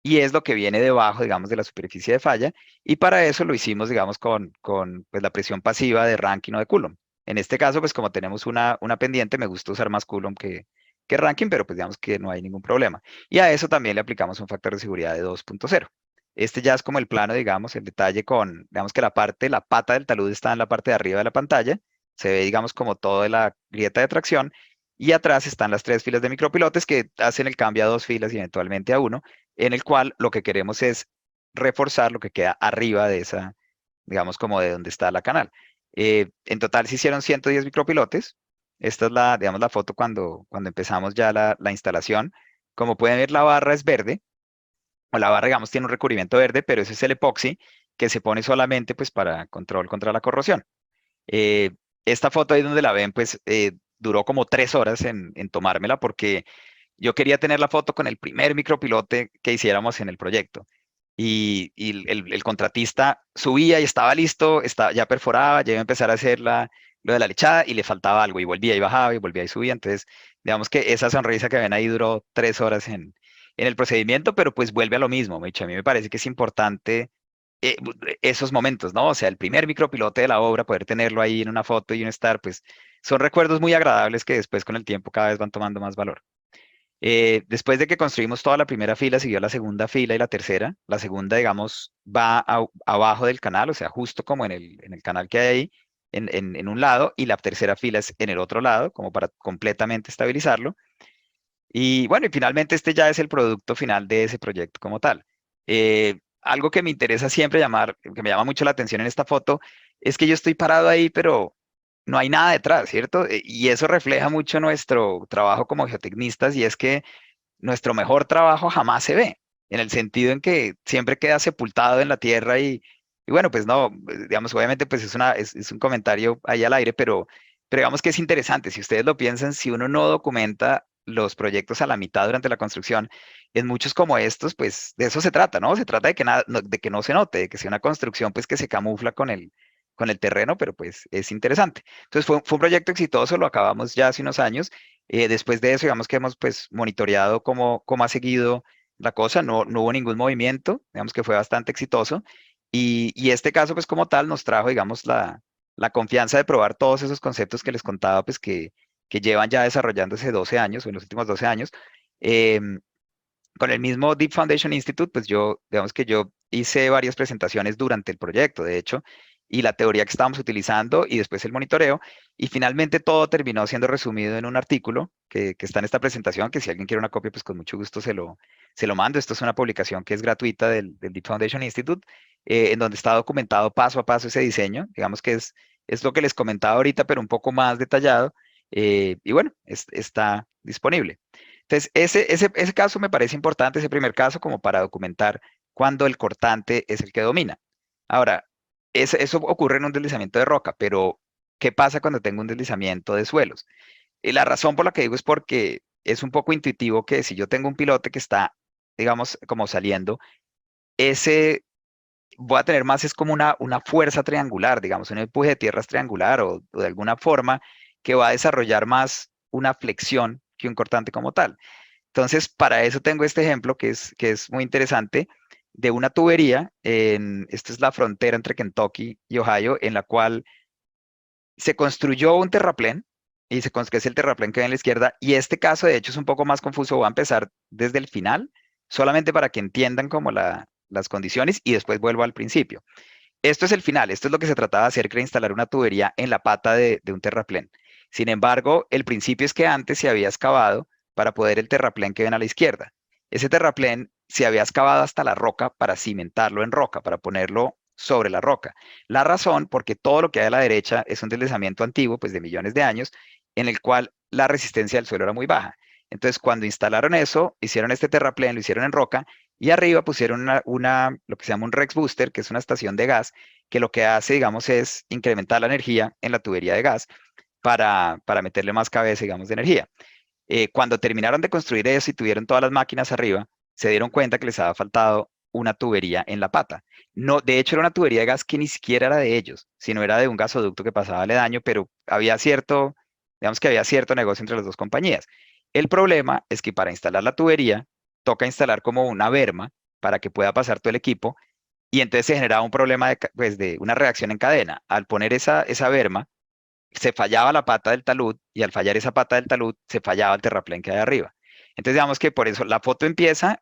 y es lo que viene debajo, digamos, de la superficie de falla. Y para eso lo hicimos, digamos, con pues, la presión pasiva de Rankine o de Coulomb. En este caso, pues como tenemos una pendiente, me gusta usar más Coulomb que Rankine, pero pues digamos que no hay ningún problema. Y a eso también le aplicamos un factor de seguridad de 2.0. Este ya es como el plano, digamos, el detalle con, digamos que la pata del talud está en la parte de arriba de la pantalla. Se ve, digamos, como toda la grieta de tracción y atrás están las 3 filas de micropilotes que hacen el cambio a 2 filas y eventualmente a 1, en el cual lo que queremos es reforzar lo que queda arriba de esa, digamos, como de donde está la canal. En total se hicieron 110 micropilotes. Esta es la, digamos, la foto cuando empezamos ya la instalación. Como pueden ver, la barra es verde, o la barra, digamos, tiene un recubrimiento verde, pero ese es el epoxi que se pone solamente pues para control contra la corrosión. Eh, Esta foto ahí donde la ven, pues duró como 3 horas en tomármela porque yo quería tener la foto con el primer micropilote que hiciéramos en el proyecto. Y el contratista subía y estaba listo, ya perforaba, ya iba a empezar a hacer lo de la lechada y le faltaba algo y volvía y bajaba y volvía y subía. Entonces, digamos que esa sonrisa que ven ahí duró 3 horas en el procedimiento, pero pues vuelve a lo mismo, Micho. A mí me parece que es importante esos momentos, ¿no? O sea, el primer micropilote de la obra, poder tenerlo ahí en una foto y un estar, pues son recuerdos muy agradables que después con el tiempo cada vez van tomando más valor. Después de que construimos toda la primera fila, siguió la segunda fila y la tercera. La segunda, digamos, va abajo del canal, o sea, justo como en el canal que hay ahí, en un lado, y la tercera fila es en el otro lado, como para completamente estabilizarlo. Y bueno, y finalmente este ya es el producto final de ese proyecto como tal. Algo que me interesa siempre llamar, que me llama mucho la atención en esta foto, es que yo estoy parado ahí, pero no hay nada detrás, ¿cierto? Y eso refleja mucho nuestro trabajo como geotecnistas y es que nuestro mejor trabajo jamás se ve, en el sentido en que siempre queda sepultado en la tierra y bueno, pues no, digamos, obviamente pues es un comentario ahí al aire, pero digamos que es interesante, si ustedes lo piensan, si uno no documenta los proyectos a la mitad durante la construcción, en muchos como estos, pues de eso se trata, ¿no? Se trata de que, nada, de que no se note, de que sea una construcción pues que se camufla con el terreno, pero pues es interesante. Entonces fue un proyecto exitoso, lo acabamos ya hace unos años. Después de eso, digamos que hemos pues monitoreado cómo ha seguido la cosa, no hubo ningún movimiento, digamos que fue bastante exitoso. Y este caso pues como tal nos trajo, digamos, la confianza de probar todos esos conceptos que les contaba, pues que llevan ya desarrollándose 12 años o en los últimos 12 años. Em, con el mismo Deep Foundation Institute, pues digamos que yo hice varias presentaciones durante el proyecto, de hecho, y la teoría que estábamos utilizando y después el monitoreo, y finalmente todo terminó siendo resumido en un artículo que está en esta presentación, que si alguien quiere una copia, pues con mucho gusto se lo mando. Esto es una publicación que es gratuita del Deep Foundation Institute, en donde está documentado paso a paso ese diseño, digamos que es lo que les comentaba ahorita, pero un poco más detallado, y bueno, está disponible. Entonces, ese caso me parece importante, ese primer caso, como para documentar cuando el cortante es el que domina. Ahora, eso ocurre en un deslizamiento de roca, pero ¿qué pasa cuando tengo un deslizamiento de suelos? Y la razón por la que digo es porque es un poco intuitivo que si yo tengo un pilote que está, digamos, como saliendo, ese voy a tener más, es como una fuerza triangular, digamos, un empuje de tierras triangular o de alguna forma que va a desarrollar más una flexión que un cortante como tal. Entonces, para eso tengo este ejemplo que es muy interesante de una tubería, esta es la frontera entre Kentucky y Ohio, en la cual se construyó un terraplén, que es el terraplén que ven a la izquierda, y este caso de hecho es un poco más confuso, voy a empezar desde el final, solamente para que entiendan como las condiciones y después vuelvo al principio. Esto es el final, esto es lo que se trataba de hacer, que era instalar una tubería en la pata de un terraplén. Sin embargo, el principio es que antes se había excavado para poder el terraplén que ven a la izquierda. Ese terraplén se había excavado hasta la roca para cimentarlo en roca, para ponerlo sobre la roca. La razón, porque todo lo que hay a la derecha es un deslizamiento antiguo, pues de millones de años, en el cual la resistencia del suelo era muy baja. Entonces, cuando instalaron eso, hicieron este terraplén, lo hicieron en roca, y arriba pusieron lo que se llama un Rex Booster, que es una estación de gas, que lo que hace, digamos, es incrementar la energía en la tubería de gas para meterle más cabeza, digamos, de energía. Cuando terminaron de construir eso y tuvieron todas las máquinas arriba, se dieron cuenta que les había faltado una tubería en la pata. No, de hecho, era una tubería de gas que ni siquiera era de ellos, sino era de un gasoducto que pasaba aledaño, pero había cierto, digamos que había cierto negocio entre las dos compañías. El problema es que para instalar la tubería, toca instalar como una berma para que pueda pasar todo el equipo, y entonces se generaba un problema pues, de una reacción en cadena. Al poner esa berma, se fallaba la pata del talud, y al fallar esa pata del talud se fallaba el terraplén que hay arriba. Entonces digamos que por eso la foto empieza,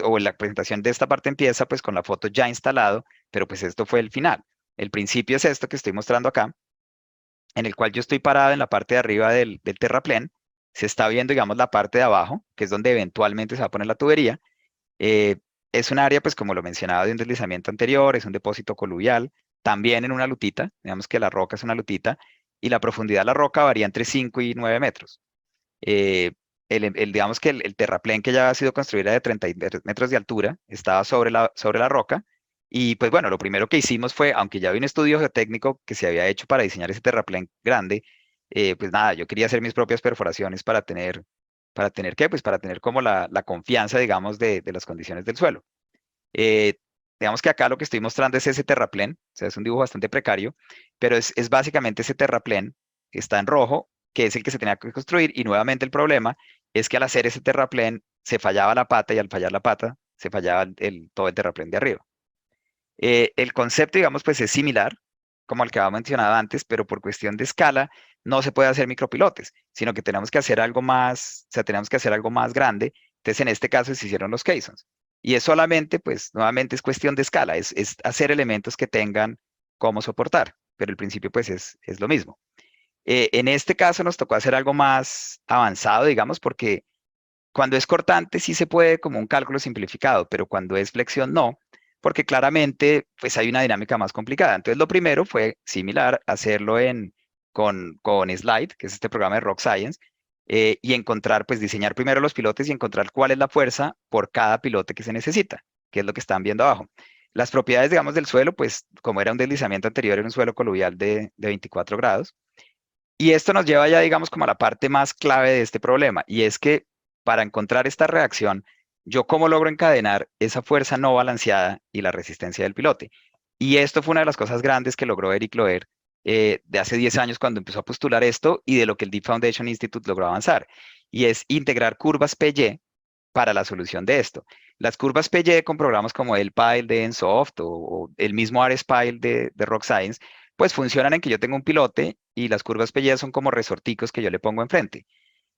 o la presentación de esta parte empieza pues con la foto ya instalado, pero pues esto fue el final. El principio es esto que estoy mostrando acá, en el cual yo estoy parado en la parte de arriba del terraplén, se está viendo digamos la parte de abajo, que es donde eventualmente se va a poner la tubería. Eh, es un área, pues como lo mencionaba, de un deslizamiento anterior, es un depósito coluvial, también en una lutita, digamos que la roca es una lutita, y la profundidad de la roca varía entre 5 y 9 metros. Eh, digamos que el terraplén que ya ha sido construido de 33 metros de altura, estaba sobre la roca, y pues bueno, lo primero que hicimos fue, aunque ya había un estudio geotécnico que se había hecho para diseñar ese terraplén grande, pues nada, yo quería hacer mis propias perforaciones ¿para tener qué? Pues para tener como la confianza, digamos, de las condiciones del suelo. Eh, digamos que acá lo que estoy mostrando es ese terraplén, o sea, es un dibujo bastante precario, pero es básicamente ese terraplén, está en rojo, que es el que se tenía que construir, y nuevamente el problema es que al hacer ese terraplén se fallaba la pata, y al fallar la pata se fallaba todo el terraplén de arriba. El concepto, digamos, pues es similar, como el que había mencionado antes, pero por cuestión de escala no se puede hacer micropilotes, sino que tenemos que hacer algo más, o sea, tenemos que hacer algo más grande. Entonces, en este caso se hicieron los caissons. Y es solamente, pues, nuevamente es cuestión de escala, es hacer elementos que tengan cómo soportar, pero el principio, pues, es lo mismo. En este caso nos tocó hacer algo más avanzado, digamos, porque cuando es cortante sí se puede como un cálculo simplificado, pero cuando es flexión no, porque claramente pues hay una dinámica más complicada. Entonces lo primero fue similar, hacerlo con Slide, que es este programa de Rock Science, y encontrar, pues diseñar primero los pilotes y encontrar cuál es la fuerza por cada pilote que se necesita, que es lo que están viendo abajo. Las propiedades, digamos, del suelo, pues como era un deslizamiento anterior, era un suelo coluvial de 24 grados. Y esto nos lleva ya, digamos, como a la parte más clave de este problema, y es que para encontrar esta reacción, yo cómo logro encadenar esa fuerza no balanceada y la resistencia del pilote. Y esto fue una de las cosas grandes que logró Eric Loer de hace 10 años cuando empezó a postular esto, y de lo que el Deep Foundation Institute logró avanzar, y es integrar curvas PY para la solución de esto. Las curvas PY con programas como el Pile de Ensoft o el mismo RSPile de Rock Science, pues funcionan en que yo tengo un pilote y las curvas PY son como resorticos que yo le pongo enfrente.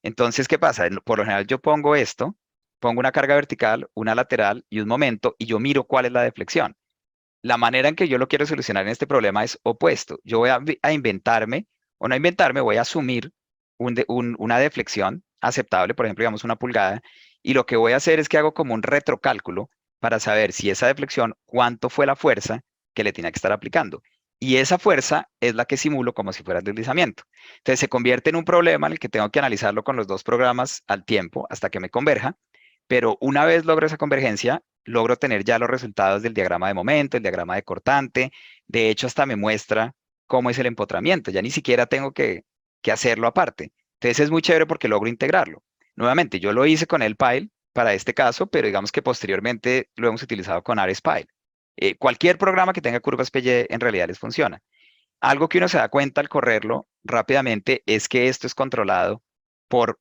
Entonces, ¿qué pasa? Por lo general yo pongo esto, pongo una carga vertical, una lateral y un momento, y yo miro cuál es la deflexión. La manera en que yo lo quiero solucionar en este problema es opuesto. Yo voy a inventarme, o no inventarme, voy a asumir una deflexión aceptable, por ejemplo, digamos 1 pulgada, y lo que voy a hacer es que hago como un retrocálculo para saber si esa deflexión, cuánto fue la fuerza que le tenía que estar aplicando. Y esa fuerza es la que simulo como si fuera el deslizamiento. Entonces se convierte en un problema en el que tengo que analizarlo con los dos programas al tiempo hasta que me converja, pero una vez logro esa convergencia, logro tener ya los resultados del diagrama de momento, el diagrama de cortante. De hecho, hasta me muestra cómo es el empotramiento. Ya ni siquiera tengo que hacerlo aparte. Entonces es muy chévere porque logro integrarlo. Nuevamente, yo lo hice con el Pile para este caso, pero digamos que posteriormente lo hemos utilizado con RSPile. Cualquier programa que tenga curvas PY en realidad les funciona. Algo que uno se da cuenta al correrlo rápidamente es que esto es controlado por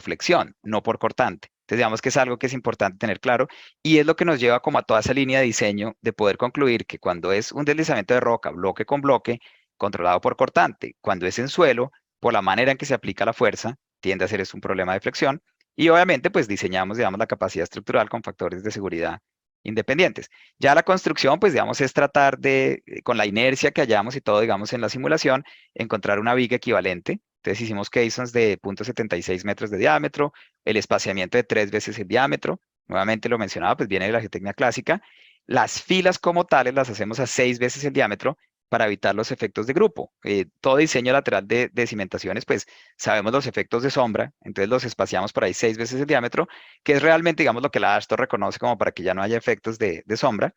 flexión, no por cortante. Entonces, digamos que es algo que es importante tener claro, y es lo que nos lleva como a toda esa línea de diseño de poder concluir que cuando es un deslizamiento de roca, bloque con bloque, controlado por cortante, cuando es en suelo, por la manera en que se aplica la fuerza, tiende a ser un problema de flexión, y obviamente pues diseñamos, digamos, la capacidad estructural con factores de seguridad independientes. Ya la construcción, pues digamos, es tratar de, con la inercia que hayamos y todo, digamos, en la simulación, encontrar una viga equivalente Entonces hicimos caissons de 0.76 metros de diámetro, el espaciamiento de 3 veces el diámetro, nuevamente lo mencionaba, pues viene de la geotecnia clásica. Las filas como tales las hacemos a 6 veces el diámetro para evitar los efectos de grupo. Todo diseño lateral de cimentaciones, pues sabemos los efectos de sombra, entonces los espaciamos por ahí 6 veces el diámetro, que es realmente, digamos, lo que la AASHTO reconoce como para que ya no haya efectos de sombra.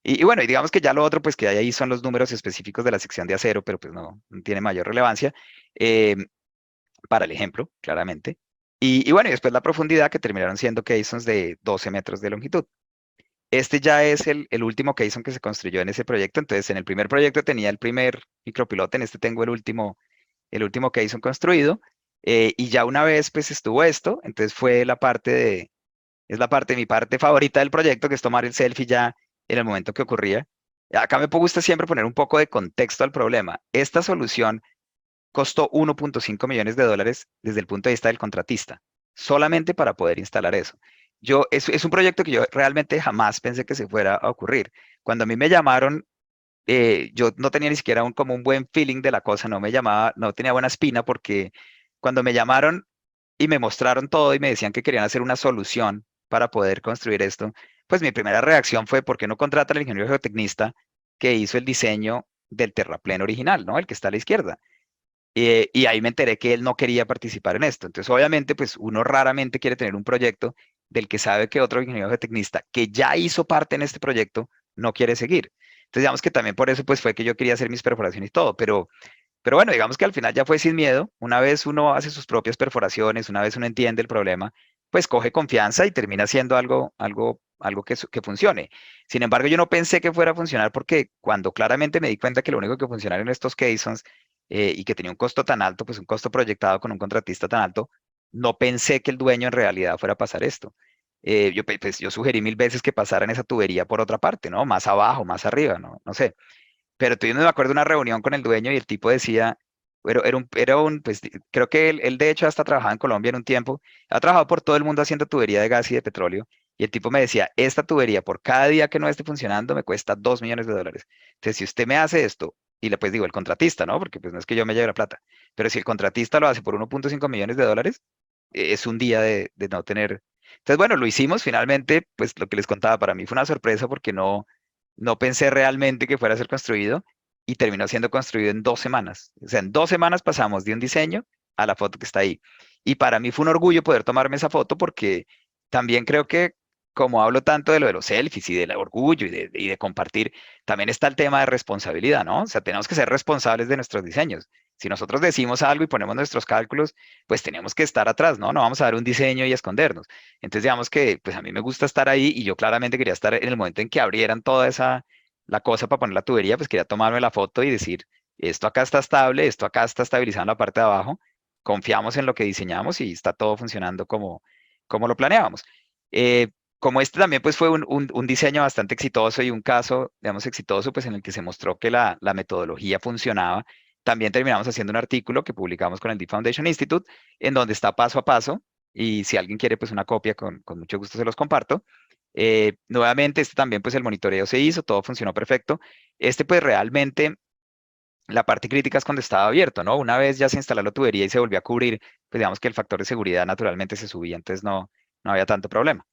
Y bueno, y digamos que ya lo otro, pues que hay ahí son los números específicos de la sección de acero, pero pues no tiene mayor relevancia eh, para el ejemplo, claramente. Y bueno, y después la profundidad que terminaron siendo caissons de 12 metros de longitud. Este ya es el último caisson que se construyó en ese proyecto. Entonces, en el primer proyecto tenía el primer micropilote, en este tengo el último caisson construido. Y ya una vez pues estuvo esto, entonces fue mi parte favorita del proyecto, que es tomar el selfie ya en el momento que ocurría. Acá me gusta siempre poner un poco de contexto al problema. Esta solución costó 1.5 millones de dólares desde el punto de vista del contratista, solamente para poder instalar eso. Es un proyecto que yo realmente jamás pensé que se fuera a ocurrir. Cuando a mí me llamaron, yo no tenía ni siquiera como un buen feeling de la cosa, no me llamaba, no tenía buena espina, porque cuando me llamaron y me mostraron todo y me decían que querían hacer una solución para poder construir esto, pues mi primera reacción fue: ¿por qué no contratan al ingeniero geotecnista que hizo el diseño del terraplén original, ¿no? El que está a la izquierda. Y ahí me enteré que él no quería participar en esto. Entonces, obviamente, pues uno raramente quiere tener un proyecto del que sabe que otro ingeniero geotecnista que ya hizo parte en este proyecto no quiere seguir. Entonces, digamos que también por eso pues fue que yo quería hacer mis perforaciones y todo, pero bueno, digamos que al final ya fue sin miedo. Una vez uno hace sus propias perforaciones, una vez uno entiende el problema, pues coge confianza y termina haciendo algo que funcione. Sin embargo, yo no pensé que fuera a funcionar, porque cuando claramente me di cuenta que lo único que funcionaba en estos caissons, y que tenía un costo tan alto, pues un costo proyectado con un contratista tan alto, no pensé que el dueño en realidad fuera a pasar esto. Yo sugerí 1000 veces que pasaran esa tubería por otra parte, ¿no? Más abajo, más arriba, no sé. Pero tuvimos, me acuerdo, una reunión con el dueño y el tipo decía, pues creo que él de hecho hasta trabajaba en Colombia en un tiempo, ha trabajado por todo el mundo haciendo tubería de gas y de petróleo, y el tipo me decía: esta tubería por cada día que no esté funcionando me cuesta 2 millones de dólares. Entonces, si usted me hace esto, y le pues digo el contratista, ¿no? Porque pues no es que yo me lleve la plata, pero si el contratista lo hace por 1.5 millones de dólares, es un día de no tener. Entonces, bueno, lo hicimos finalmente. Pues lo que les contaba, para mí fue una sorpresa, porque no pensé realmente que fuera a ser construido, y terminó siendo construido en 2 semanas. O sea, en 2 semanas pasamos de un diseño a la foto que está ahí. Y para mí fue un orgullo poder tomarme esa foto, porque también creo que, como hablo tanto de lo de los selfies y del orgullo y de compartir, también está el tema de responsabilidad, ¿no? O sea, tenemos que ser responsables de nuestros diseños. Si nosotros decimos algo y ponemos nuestros cálculos, pues tenemos que estar atrás, ¿no? No vamos a dar un diseño y escondernos. Entonces, digamos que pues a mí me gusta estar ahí, y yo claramente quería estar en el momento en que abrieran toda la cosa para poner la tubería. Pues quería tomarme la foto y decir: esto acá está estable, esto acá está estabilizado en la parte de abajo, confiamos en lo que diseñamos y está todo funcionando como lo planeábamos. Eh, Como este también pues fue un diseño bastante exitoso y un caso, digamos, exitoso, pues en el que se mostró que la metodología funcionaba, también terminamos haciendo un artículo que publicamos con el Deep Foundation Institute, en donde está paso a paso, y si alguien quiere pues una copia, con mucho gusto se los comparto. Nuevamente, este también pues el monitoreo se hizo, todo funcionó perfecto. Este pues realmente la parte crítica es cuando estaba abierto, ¿no? Una vez ya se instaló la tubería y se volvió a cubrir, pues digamos que el factor de seguridad naturalmente se subía, entonces no había tanto problema.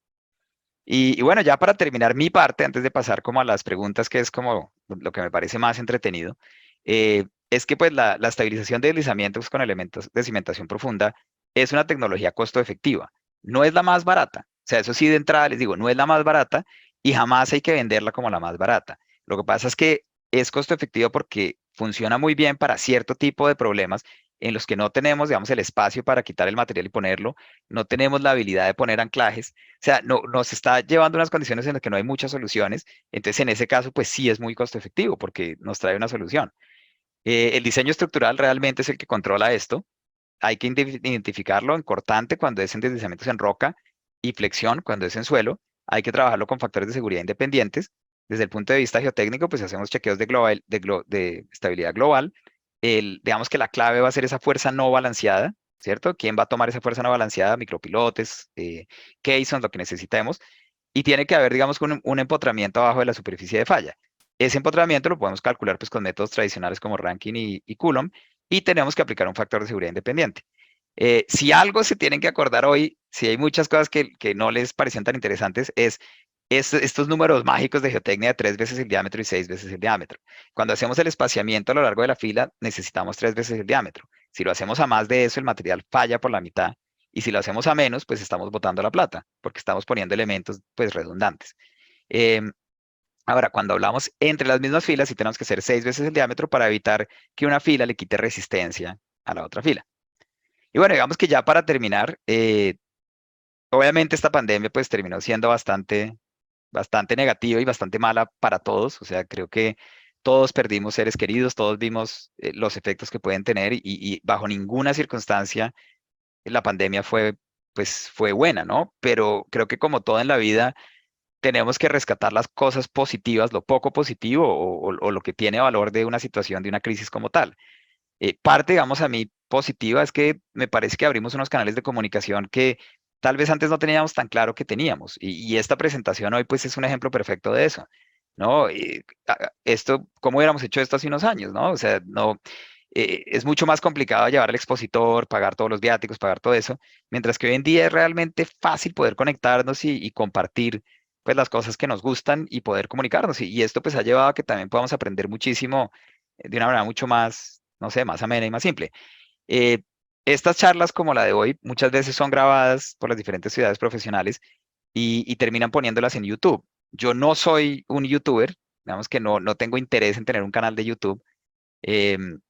Y bueno, ya para terminar mi parte, antes de pasar como a las preguntas, que es como lo que me parece más entretenido, es que pues la estabilización de deslizamientos con elementos de cimentación profunda es una tecnología costo efectiva. No es la más barata. O sea, eso sí, de entrada les digo, no es la más barata, y jamás hay que venderla como la más barata. Lo que pasa es que es costo efectivo porque funciona muy bien para cierto tipo de problemas en los que no tenemos, digamos, el espacio para quitar el material y ponerlo, no tenemos la habilidad de poner anclajes. O sea, no, nos está llevando a unas condiciones en las que no hay muchas soluciones. Entonces, en ese caso, pues sí es muy costo efectivo, porque nos trae una solución. El diseño estructural realmente es el que controla esto. Hay que identificarlo en cortante cuando es en deslizamientos en roca, y flexión cuando es en suelo. Hay que trabajarlo con factores de seguridad independientes. Desde el punto de vista geotécnico, pues hacemos chequeos de estabilidad global. Digamos que la clave va a ser esa fuerza no balanceada, ¿cierto? ¿Quién va a tomar esa fuerza no balanceada? Micropilotes, caissons, lo que necesitemos. Y tiene que haber, digamos, un empotramiento abajo de la superficie de falla. Ese empotramiento lo podemos calcular pues con métodos tradicionales como Rankine y Coulomb, y tenemos que aplicar un factor de seguridad independiente. Si algo se tienen que acordar hoy, si hay muchas cosas que no les parecían tan interesantes, es estos números mágicos de geotecnia de 3 veces el diámetro y 6 veces el diámetro. Cuando hacemos el espaciamiento a lo largo de la fila, necesitamos 3 veces el diámetro. Si lo hacemos a más de eso, el material falla por la mitad. Y si lo hacemos a menos, pues estamos botando la plata, porque estamos poniendo elementos pues redundantes. Em, Ahora, cuando hablamos entre las mismas filas, sí tenemos que hacer 6 veces el diámetro para evitar que una fila le quite resistencia a la otra fila. Y bueno, digamos que ya para terminar, obviamente esta pandemia pues terminó siendo bastante negativa y bastante mala para todos. O sea, creo que todos perdimos seres queridos, todos vimos los efectos que pueden tener y bajo ninguna circunstancia la pandemia fue buena, ¿no? Pero creo que como todo en la vida, tenemos que rescatar las cosas positivas, lo poco positivo o lo que tiene valor de una situación, de una crisis como tal. Parte, digamos, a mí positiva es que me parece que abrimos unos canales de comunicación que tal vez antes no teníamos tan claro que teníamos. Y esta presentación hoy, pues, es un ejemplo perfecto de eso, ¿no? Esto, ¿cómo hubiéramos hecho esto hace unos años, ¿no? O sea, no, es mucho más complicado llevar al expositor, pagar todos los viáticos, pagar todo eso, mientras que hoy en día es realmente fácil poder conectarnos y compartir, pues, las cosas que nos gustan y poder comunicarnos. Y esto, pues, ha llevado a que también podamos aprender muchísimo de una manera mucho más, no sé, más amena y más simple. Eh, Estas charlas como la de hoy muchas veces son grabadas por las diferentes ciudades profesionales y terminan poniéndolas en YouTube. Yo no soy un YouTuber, digamos que no tengo interés en tener un canal de YouTube. Em,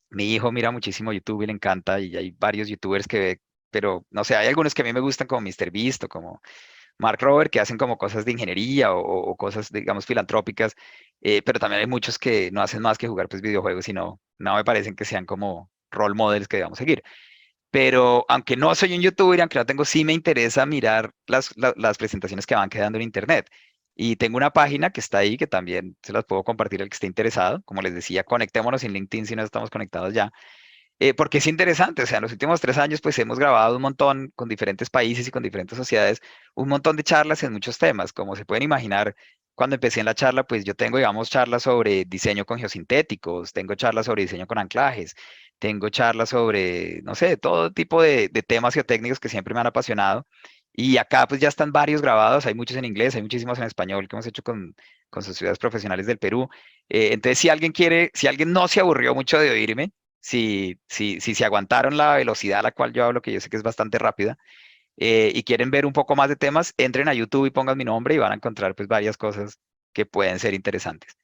Mi hijo mira muchísimo YouTube y le encanta y hay varios YouTubers que ve, pero no sé, hay algunos que a mí me gustan como MrBeast o como Mark Rober, que hacen como cosas de ingeniería o cosas, digamos, filantrópicas, pero también hay muchos que no hacen más que jugar pues videojuegos y no me parecen que sean como role models que debamos seguir. Pero aunque no soy un youtuber, aunque no tengo, sí me interesa mirar las presentaciones que van quedando en internet. Y tengo una página que está ahí, que también se las puedo compartir al que esté interesado. Como les decía, conectémonos en LinkedIn si no estamos conectados ya, porque es interesante, o sea, en los últimos 3 años pues hemos grabado un montón con diferentes países y con diferentes sociedades, un montón de charlas en muchos temas, como se pueden imaginar, cuando empecé en la charla pues yo tengo, digamos, charlas sobre diseño con geosintéticos, tengo charlas sobre diseño con anclajes, tengo charlas sobre, no sé, todo tipo de temas geotécnicos que siempre me han apasionado, y acá pues ya están varios grabados, hay muchos en inglés, hay muchísimos en español que hemos hecho con sociedades profesionales del Perú. Entonces si alguien quiere, si alguien no se aburrió mucho de oírme, si se aguantaron la velocidad a la cual yo hablo, que yo sé que es bastante rápida, y quieren ver un poco más de temas, entren a YouTube y pongan mi nombre y van a encontrar pues varias cosas que pueden ser interesantes.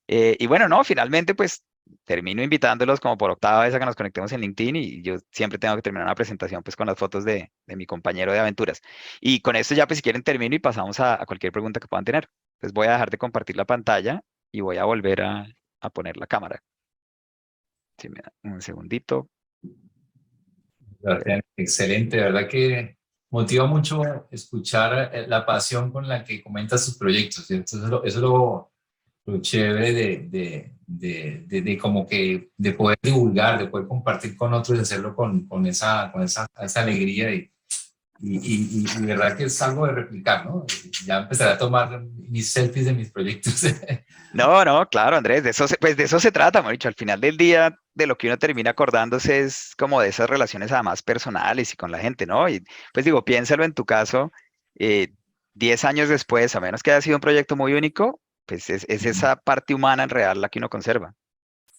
Y bueno, no, finalmente pues termino invitándolos como por octava vez a que nos conectemos en LinkedIn y yo siempre tengo que terminar una presentación pues con las fotos de mi compañero de aventuras. Y con esto ya pues si quieren termino y pasamos a cualquier pregunta que puedan tener. Pues voy a dejar de compartir la pantalla y voy a volver a poner la cámara. Si me da un segundito. Sebastián, excelente, de verdad que motiva mucho escuchar la pasión con la que comentas tus proyectos, ¿cierto? Eso es lo chévere de como que de poder divulgar, de poder compartir con otros y hacerlo con esa alegría y de verdad que es algo de replicar, ¿no? Ya empezaré a tomar mis selfies de mis proyectos. No, claro, Andrés, pues de eso se trata, Mauricio. Al final del día, de lo que uno termina acordándose es como de esas relaciones además personales y con la gente, ¿no? Y pues digo, piénsalo en tu caso, eh, 10 años después, a menos que haya sido un proyecto muy único, pues es esa parte humana en real la que uno conserva.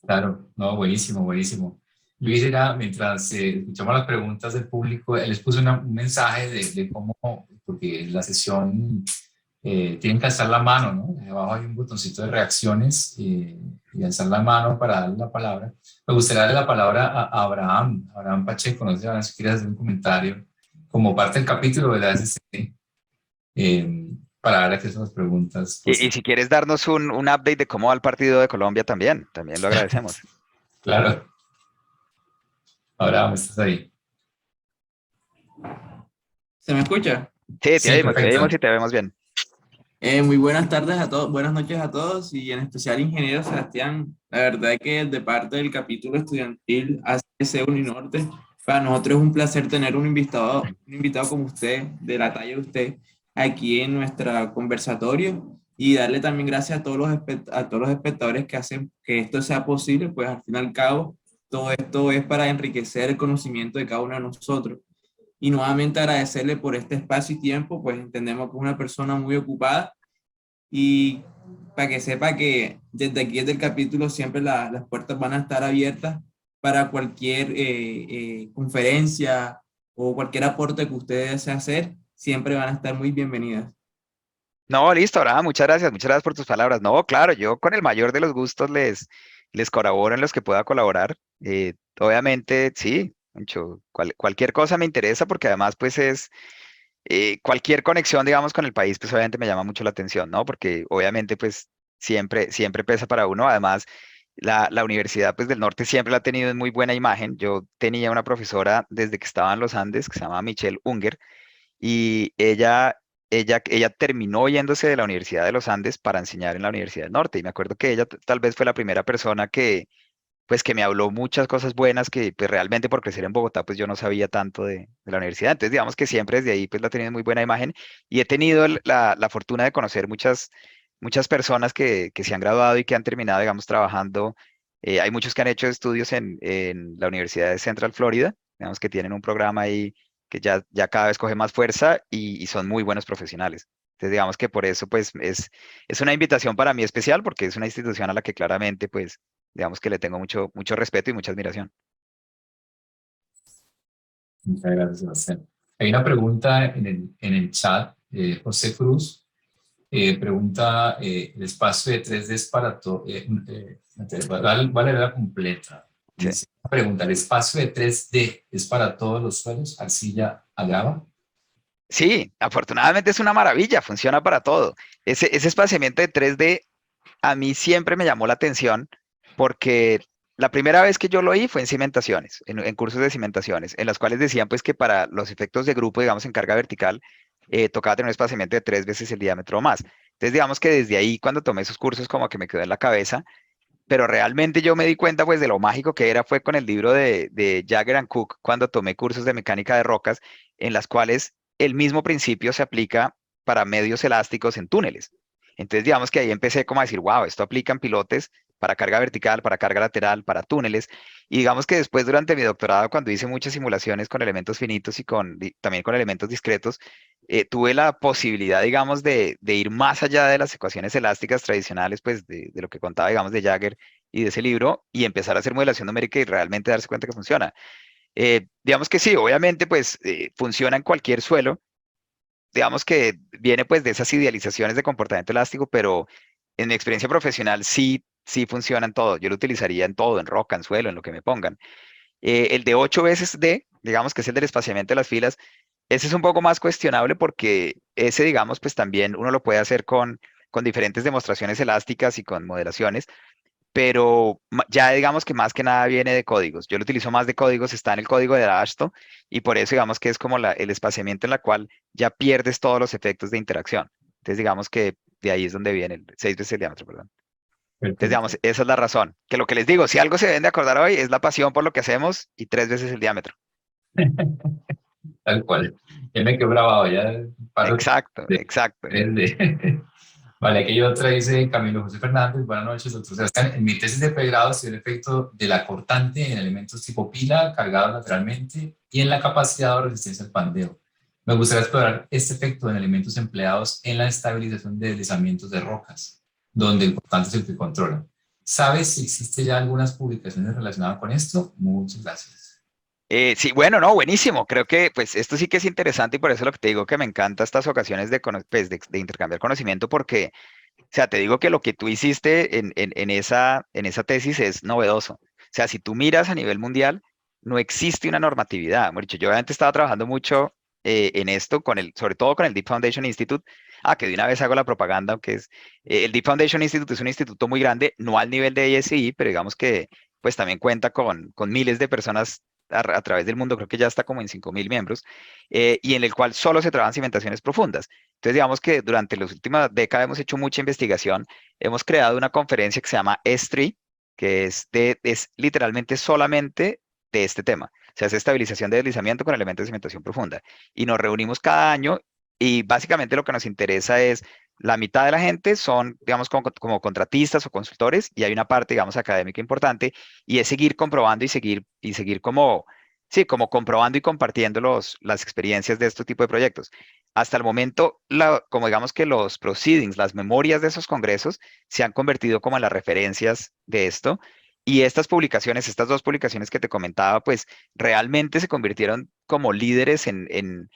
Claro, no, buenísimo, buenísimo. Luis, era, mientras escuchamos las preguntas del público, él les puso un mensaje de cómo, porque la sesión tienen que alzar la mano, ¿no? Abajo hay un botoncito de reacciones y alzar la mano para darle la palabra. Me gustaría darle la palabra a Abraham Pacheco, no sé si quieres hacer un comentario como parte del capítulo de la SCD, para dar acceso a las preguntas. Y si quieres darnos un update de cómo va el partido de Colombia también lo agradecemos. Claro, Abraham, estás ahí. ¿Se me escucha? Sí, Sí, te oímos perfecto. y te vemos bien. Muy buenas tardes a todos, buenas noches a todos y en especial ingeniero Sebastián. La verdad es que de parte del capítulo estudiantil ACC Uninorte, para nosotros es un placer tener un invitado como usted, de la talla de usted, aquí en nuestra conversatorio y darle también gracias a todos los espectadores que hacen que esto sea posible, pues al fin y al cabo todo esto es para enriquecer el conocimiento de cada uno de nosotros. Y nuevamente agradecerle por este espacio y tiempo, pues entendemos que es una persona muy ocupada y para que sepa que desde aquí, desde el capítulo, siempre las puertas van a estar abiertas para cualquier conferencia o cualquier aporte que usted desee hacer, siempre van a estar muy bienvenidas. No, listo, Abraham, muchas gracias por tus palabras. No, claro, yo con el mayor de los gustos les colaboro en los que pueda colaborar. Obviamente, sí, Moncho, cualquier cosa me interesa porque además, pues es cualquier conexión, digamos, con el país, pues obviamente me llama mucho la atención, ¿no? Porque obviamente, pues siempre pesa para uno. Además, la Universidad, pues del Norte siempre la ha tenido en muy buena imagen. Yo tenía una profesora desde que estaba en los Andes que se llamaba Michelle Unger y ella terminó yéndose de la Universidad de los Andes para enseñar en la Universidad del Norte. Y me acuerdo que ella tal vez fue la primera persona pues, que me habló muchas cosas buenas que pues, realmente por crecer en Bogotá, pues yo no sabía tanto de la universidad. Entonces, digamos que siempre desde ahí, pues la he tenido en muy buena imagen y he tenido la fortuna de conocer muchas personas que se han graduado y que han terminado, digamos, trabajando. Hay muchos que han hecho estudios en la Universidad de Central Florida, digamos que tienen un programa ahí que ya cada vez coge más fuerza y son muy buenos profesionales. Entonces, digamos que por eso, pues, es una invitación para mí especial porque es una institución a la que claramente, pues, digamos que le tengo mucho respeto y mucha admiración. Muchas gracias, Sebastián. Hay una pregunta en el chat. José Cruz pregunta, el espacio de 3D es para todo. Voy a leer la completa. Sí. Dice, pregunta, ¿el espacio de 3D es para todos los suelos? ¿Arcilla a grava? Sí, afortunadamente es una maravilla, funciona para todo. Ese espaciamiento de 3D a mí siempre me llamó la atención porque la primera vez que yo lo oí fue en cimentaciones, en cursos de cimentaciones, en las cuales decían pues que para los efectos de grupo, digamos en carga vertical, tocaba tener un espaciamiento de 3 veces el diámetro o más. Entonces digamos que desde ahí cuando tomé esos cursos como que me quedó en la cabeza, pero realmente yo me di cuenta pues de lo mágico que era fue con el libro de Jagger and Cook cuando tomé cursos de mecánica de rocas en las cuales el mismo principio se aplica para medios elásticos en túneles. Entonces digamos que ahí empecé como a decir, wow, esto aplica en pilotes para carga vertical, para carga lateral, para túneles. Y digamos que después durante mi doctorado, cuando hice muchas simulaciones con elementos finitos y también con elementos discretos, tuve la posibilidad, digamos, de ir más allá de las ecuaciones elásticas tradicionales, pues de lo que contaba, digamos, de Jagger y de ese libro, y empezar a hacer modelación numérica y realmente darse cuenta que funciona. Digamos que sí, obviamente, pues funciona en cualquier suelo. Digamos que viene pues de esas idealizaciones de comportamiento elástico, pero en mi experiencia profesional sí funciona en todo. Yo lo utilizaría en todo, en roca, en suelo, en lo que me pongan. El de 8 veces D, digamos que es el del espaciamiento de las filas, ese es un poco más cuestionable porque ese, digamos, pues también uno lo puede hacer con diferentes demostraciones elásticas y con modelaciones, pero ya digamos que más que nada viene de códigos. Yo lo utilizo más de códigos, está en el código de ASHTO y por eso digamos que es como el espaciamiento en la cual ya pierdes todos los efectos de interacción. Entonces digamos que de ahí es donde viene el 6 veces el diámetro, perdón. Entonces Perfecto. digamos, esa es la razón. Que lo que les digo, si algo se deben de acordar hoy es la pasión por lo que hacemos y 3 veces el diámetro. Tal cual. Ya me quedó grabado, ya paso Exacto, de exacto. 3D. Vale, aquí hay otra, dice Camilo José Fernández. Buenas noches, doctor Sebastián. En mi tesis de pregrado estudié el efecto de la cortante en elementos tipo pila, cargados lateralmente, y en la capacidad o resistencia al pandeo. Me gustaría explorar este efecto en elementos empleados en la estabilización de deslizamientos de rocas, donde el cortante es el que controla. ¿Sabes si existe ya algunas publicaciones relacionadas con esto? Muchas gracias. Sí, bueno, no, buenísimo. Creo que pues esto sí que es interesante y por eso lo que te digo que me encanta estas ocasiones pues, de intercambiar conocimiento porque, o sea, te digo que lo que tú hiciste en esa tesis es novedoso. O sea, si tú miras a nivel mundial, no existe una normatividad. Hemos dicho, yo obviamente estaba trabajando mucho en esto, sobre todo con el Deep Foundation Institute. Que de una vez hago la propaganda, aunque el Deep Foundation Institute es un instituto muy grande, no al nivel de ASI, pero digamos que pues también cuenta con miles de personas a través del mundo, creo que ya está como en 5.000 miembros, y en el cual solo se trabajan cimentaciones profundas. Entonces, digamos que durante las últimas décadas hemos hecho mucha investigación, hemos creado una conferencia que se llama S3, que es literalmente solamente de este tema. O sea, es estabilización de deslizamiento con elementos de cimentación profunda. Y nos reunimos cada año y básicamente lo que nos interesa es La mitad de la gente son, digamos, como contratistas o consultores y hay una parte, digamos, académica importante y es seguir comprobando y seguir como, sí, como comprobando y compartiendo las experiencias de este tipo de proyectos. Hasta el momento, como digamos que los proceedings, las memorias de esos congresos se han convertido como en las referencias de esto y estas publicaciones, estas dos publicaciones que te comentaba, pues realmente se convirtieron como líderes en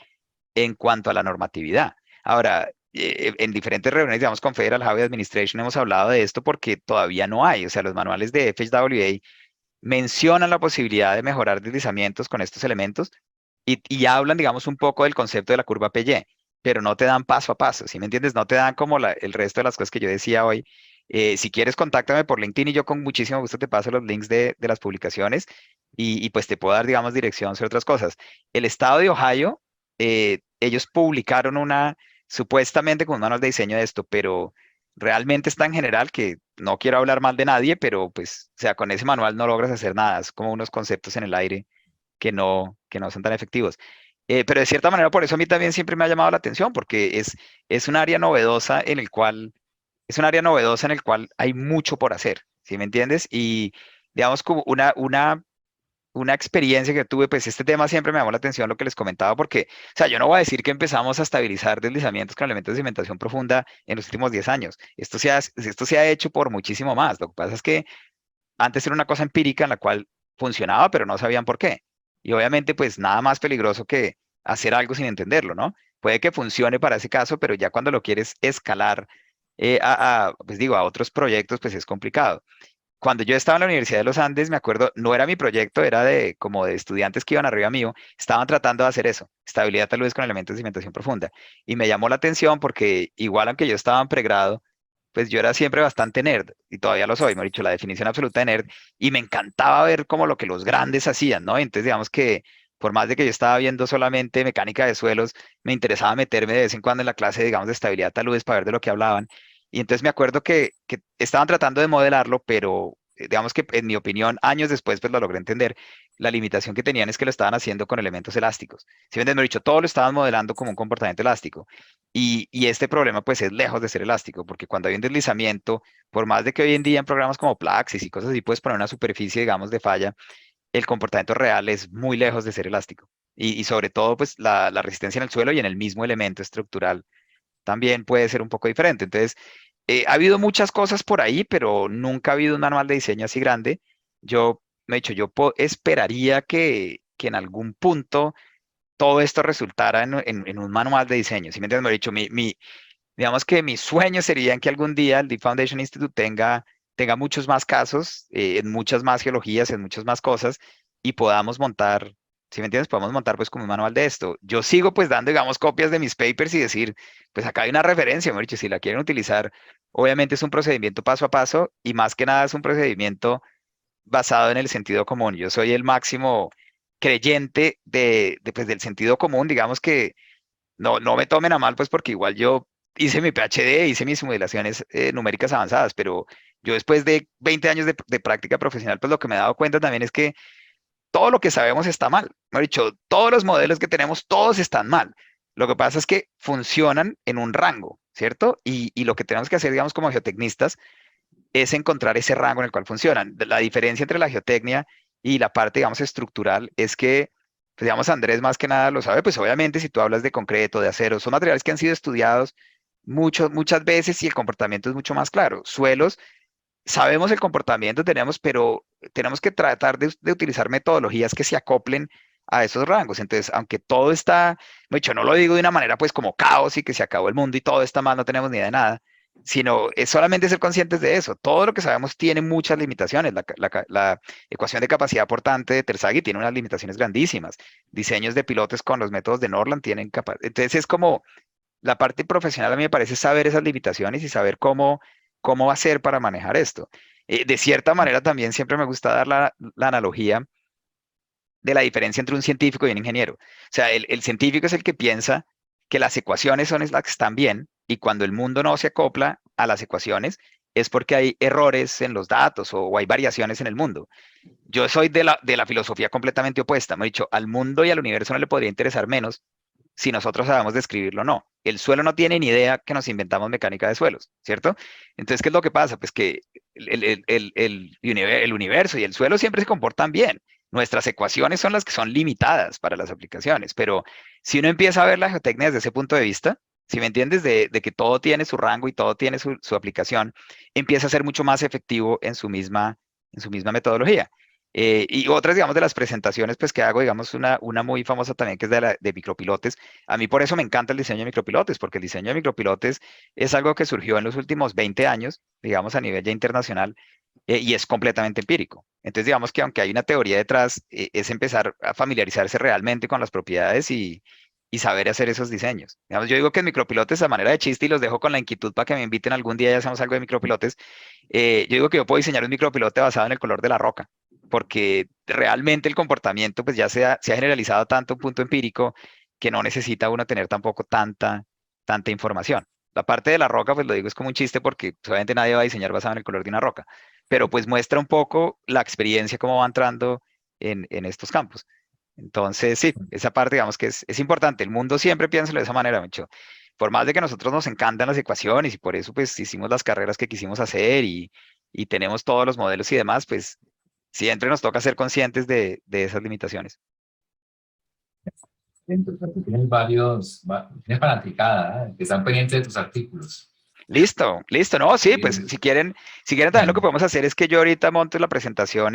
cuanto a la normatividad. Ahora, en diferentes reuniones, digamos, con Federal Highway Administration hemos hablado de esto porque todavía no hay, o sea, los manuales de FHWA mencionan la posibilidad de mejorar deslizamientos con estos elementos y hablan, digamos, un poco del concepto de la curva PY, pero no te dan paso a paso, ¿sí me entiendes? No te dan como el resto de las cosas que yo decía hoy. Si quieres, contáctame por LinkedIn y yo con muchísimo gusto te paso los links de las publicaciones y pues te puedo dar, digamos, dirección sobre otras cosas. El estado de Ohio, ellos publicaron supuestamente con un manual de diseño de esto, pero realmente es tan general que no quiero hablar mal de nadie, pero pues, o sea, con ese manual no logras hacer nada, es como unos conceptos en el aire que no son tan efectivos. Pero de cierta manera, por eso a mí también siempre me ha llamado la atención, porque es un área novedosa es un área novedosa en el cual hay mucho por hacer, ¿sí me entiendes? Y digamos, como una experiencia que tuve, pues este tema siempre me llamó la atención lo que les comentaba, porque, o sea, yo no voy a decir que empezamos a estabilizar deslizamientos con elementos de cimentación profunda en los últimos 10 años. Esto se ha hecho por muchísimo más. Lo que pasa es que antes era una cosa empírica en la cual funcionaba, pero no sabían por qué. Y obviamente, pues nada más peligroso que hacer algo sin entenderlo, ¿no? Puede que funcione para ese caso, pero ya cuando lo quieres escalar pues digo, a otros proyectos, pues es complicado. Cuando yo estaba en la Universidad de los Andes, me acuerdo, no era mi proyecto, era como de estudiantes que iban arriba mío, estaban tratando de hacer eso, estabilidad tal vez con elementos de cimentación profunda. Y me llamó la atención porque igual aunque yo estaba en pregrado, pues yo era siempre bastante nerd, y todavía lo soy, me he dicho, la definición absoluta de nerd, y me encantaba ver como lo que los grandes hacían, ¿no? Entonces digamos que por más de que yo estaba viendo solamente mecánica de suelos, me interesaba meterme de vez en cuando en la clase, digamos, de estabilidad tal vez para ver de lo que hablaban. Y entonces me acuerdo que estaban tratando de modelarlo, pero digamos que en mi opinión, años después, pues lo logré entender. La limitación que tenían es que lo estaban haciendo con elementos elásticos. Si me entiendes, dicho, todo lo estaban modelando como un comportamiento elástico. Y este problema, pues, es lejos de ser elástico, porque cuando hay un deslizamiento, por más de que hoy en día en programas como Plaxis y cosas así, puedes poner una superficie, digamos, de falla, el comportamiento real es muy lejos de ser elástico. Y sobre todo, pues, la resistencia en el suelo y en el mismo elemento estructural también puede ser un poco diferente. Entonces, ha habido muchas cosas por ahí, pero nunca ha habido un manual de diseño así grande. Yo, me he dicho, esperaría que en algún punto todo esto resultara en un manual de diseño. ¿Sí me entiendes? Me he dicho, digamos que mi sueño sería en que algún día el Deep Foundation Institute tenga muchos más casos, en muchas más geologías, en muchas más cosas, y podamos montar, ¿sí me entiendes? Podamos montar pues como un manual de esto. Yo sigo pues dando, digamos, copias de mis papers y decir, pues acá hay una referencia, me he dicho, si la quieren utilizar, obviamente es un procedimiento paso a paso y más que nada es un procedimiento basado en el sentido común. Yo soy el máximo creyente pues, del sentido común, digamos que no me tomen a mal, pues porque igual yo hice mi PhD, hice mis simulaciones numéricas avanzadas, pero yo después de 20 años de práctica profesional, pues lo que me he dado cuenta también es que todo lo que sabemos está mal. Me he dicho, todos los modelos que tenemos, todos están mal. Lo que pasa es que funcionan en un rango, ¿cierto? Y lo que tenemos que hacer, digamos, como geotecnistas, es encontrar ese rango en el cual funcionan. La diferencia entre la geotecnia y la parte, digamos, estructural es que, pues, digamos, Andrés más que nada lo sabe, pues obviamente si tú hablas de concreto, de acero, son materiales que han sido estudiados muchas veces y el comportamiento es mucho más claro. Suelos, sabemos el comportamiento, pero tenemos que tratar de utilizar metodologías que se acoplen a esos rangos. Entonces, aunque todo está, de hecho, no lo digo de una manera pues como caos y que se acabó el mundo y todo está mal, no tenemos ni idea de nada, sino es solamente ser conscientes de eso. Todo lo que sabemos tiene muchas limitaciones. La ecuación de capacidad portante de Terzaghi tiene unas limitaciones grandísimas. Diseños de pilotes con los métodos de Norland tienen capacidad. Entonces es como la parte profesional a mí me parece saber esas limitaciones y saber cómo hacer para manejar esto. De cierta manera también siempre me gusta dar la analogía de la diferencia entre un científico y un ingeniero. O sea, el científico es el que piensa que las ecuaciones son las que están bien y cuando el mundo no se acopla a las ecuaciones es porque hay errores en los datos o hay variaciones en el mundo. Yo soy de la filosofía completamente opuesta. Me he dicho, al mundo y al universo no le podría interesar menos si nosotros sabemos describirlo o no. El suelo no tiene ni idea que nos inventamos mecánica de suelos, ¿cierto? Entonces, ¿qué es lo que pasa? Pues que el universo y el suelo siempre se comportan bien. Nuestras ecuaciones son las que son limitadas para las aplicaciones, pero si uno empieza a ver la geotecnia desde ese punto de vista, si me entiendes, de que todo tiene su rango y todo tiene su aplicación, empieza a ser mucho más efectivo en su misma metodología. Y otras, digamos, de las presentaciones, pues que hago, digamos, una muy famosa también, que es de micropilotes. A mí por eso me encanta el diseño de micropilotes, porque el diseño de micropilotes es algo que surgió en los últimos 20 años, digamos, a nivel ya internacional, y es completamente empírico. Entonces, digamos que aunque hay una teoría detrás, es empezar a familiarizarse realmente con las propiedades y saber hacer esos diseños. Digamos, yo digo que en micropilotes a manera de chiste y los dejo con la inquietud para que me inviten algún día y hacemos algo de micropilotes. Yo digo que yo puedo diseñar un micropilote basado en el color de la roca, porque realmente el comportamiento pues ya se ha generalizado tanto a un punto empírico que no necesita uno tener tampoco tanta información. La parte de la roca, pues lo digo es como un chiste porque pues, obviamente nadie va a diseñar basado en el color de una roca, pero pues muestra un poco la experiencia, cómo va entrando en estos campos. Entonces, sí, esa parte, digamos que es importante. El mundo siempre piensa de esa manera, mucho. Por más de que a nosotros nos encantan las ecuaciones y por eso, pues, hicimos las carreras que quisimos hacer y tenemos todos los modelos y demás, pues, siempre nos toca ser conscientes de esas limitaciones. Entonces, tienes fanaticada, que están pendientes de tus artículos. Listo, listo, ¿no? Sí, pues, Sí. si quieren también lo que podemos hacer es que yo ahorita monto la presentación